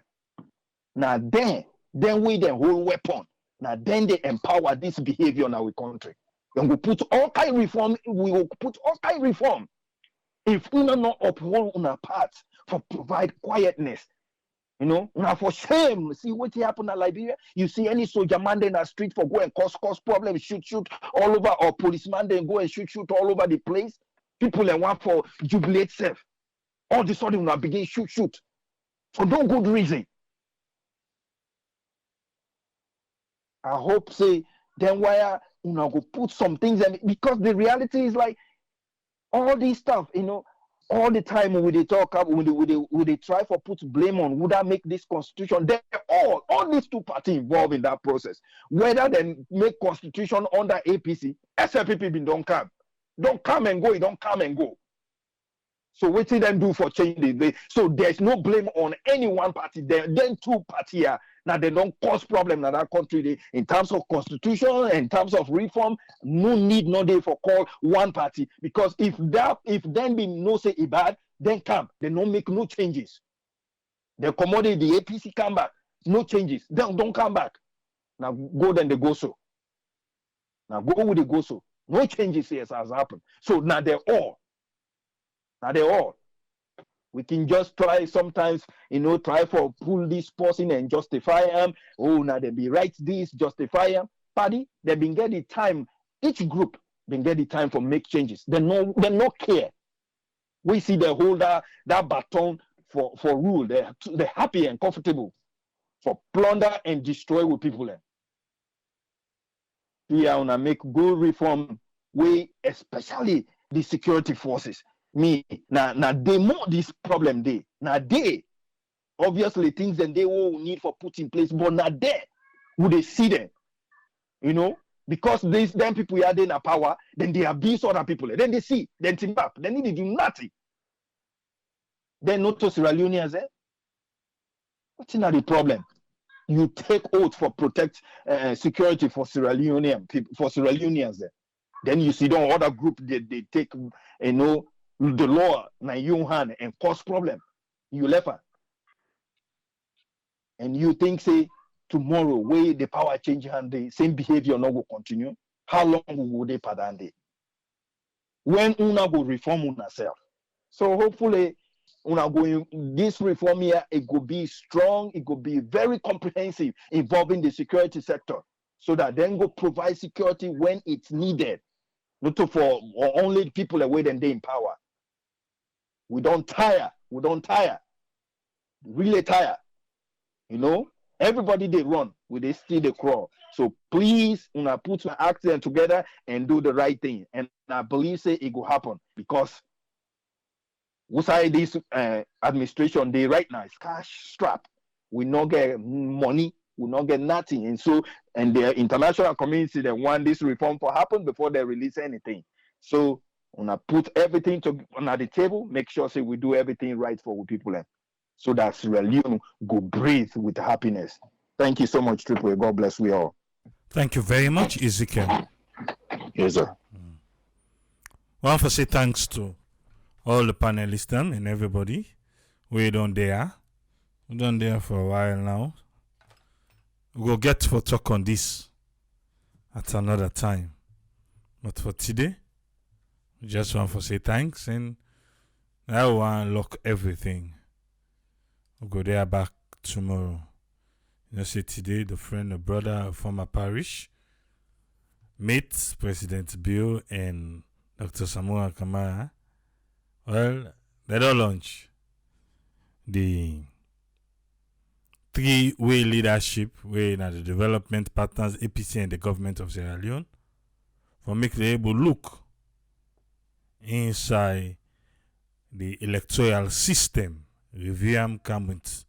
Now then we the whole weapon. Now then they empower this behavior in our country. Then we put all kind of reform. We will put all kind of reform. If we not uphold on our part for provide quietness, now for shame. See what happened in Liberia. You see any soldier man in the street for go and cause problems, shoot all over, or policeman then go and shoot all over the place. People and want for jubilate self. All of a sudden, we begin shoot for no good reason. I hope say then why go put some things in, because the reality is like all this stuff, all the time when they talk about when they try for put blame on would that make this constitution, they all these two parties involved in that process. Whether they make constitution under APC, SLPP don't come and go, it don't come and go. So what did them do for change it? So there's no blame on any one party. Then two parties here. Now they don't cause problem in that country. In terms of constitution, in terms of reform, no need no day for call one party. Because if then be no say it bad, then come. They don't make no changes. The commodity, the APC come back, no changes. Then don't come back. Now go then they go so. Now go with the go so. No changes here has happened. So now they're all. We can just try sometimes, try for pull this person and justify them. Oh, now they be right this, justify them. Party, they been get the time. Each group been get the time for make changes. They no care. We see they hold that baton for rule. They're happy and comfortable for plunder and destroy with people. We are gonna make good reform. We especially the security forces. Now they more this problem they now they obviously things and they will need for put in place, but now there would they see them, because these them people are in a power, then they abuse other people, then they see, then team up, they need to do nothing. Then not to Sierra Leoneans, what's not the problem? You take oath for protect security for Sierra Leonean people, for Sierra Leoneans. Then you see don't other group they take the law na your hand and cause problem. You left her. And you think say tomorrow where the power change hand the same behavior not will continue. How long will they pardon they? When una will reform una self. So hopefully una going this reform here, it will be strong, it will be very comprehensive, involving the security sector, so that then go provide security when it's needed. Not for only people away than they in power. We don't tire. Really tire. Everybody they run, they still they crawl. So please, put your accent together and do the right thing. And I believe say it will happen, because outside this administration, they right now is cash strap. We not get money, we not get nothing. And the international community, they want this reform to happen before they release anything. So put everything on the table, make sure say we do everything right for people, so that Sierra Leone go breathe with happiness. Thank you so much, Triple A. God bless we all. Thank you very much, Ezekiel. Yes, sir. I want to say thanks to all the panelists and everybody. We done there for a while now. We'll get for talk on this at another time. But for today, we just want to say thanks, and I want to lock everything. We'll go there back tomorrow. Say today, the friend, the brother, former parish, mate, President Bill and Dr. Samura Kamara, well, they don't launch the three-way leadership way in the development partners, APC and the government of Sierra Leone, for make the able look inside the electoral system, review them, come with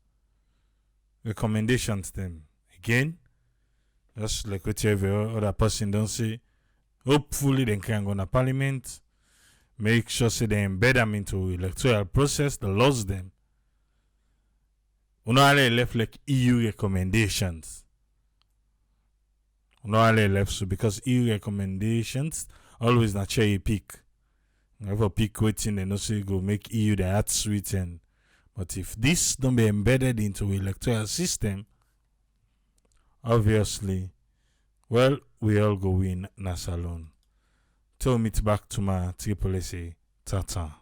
recommendations them. Again, just like what every other person don't say, hopefully they can go to parliament, make sure say they embed them into electoral process, the laws them. We not only left like EU recommendations. We not only left so because EU recommendations always not cherry pick. Never pick waiting and also go make EU the heart sweet, and But if this don't be embedded into electoral system, obviously, well, we all go win na salon. Till meet back to my triple SA. Tata.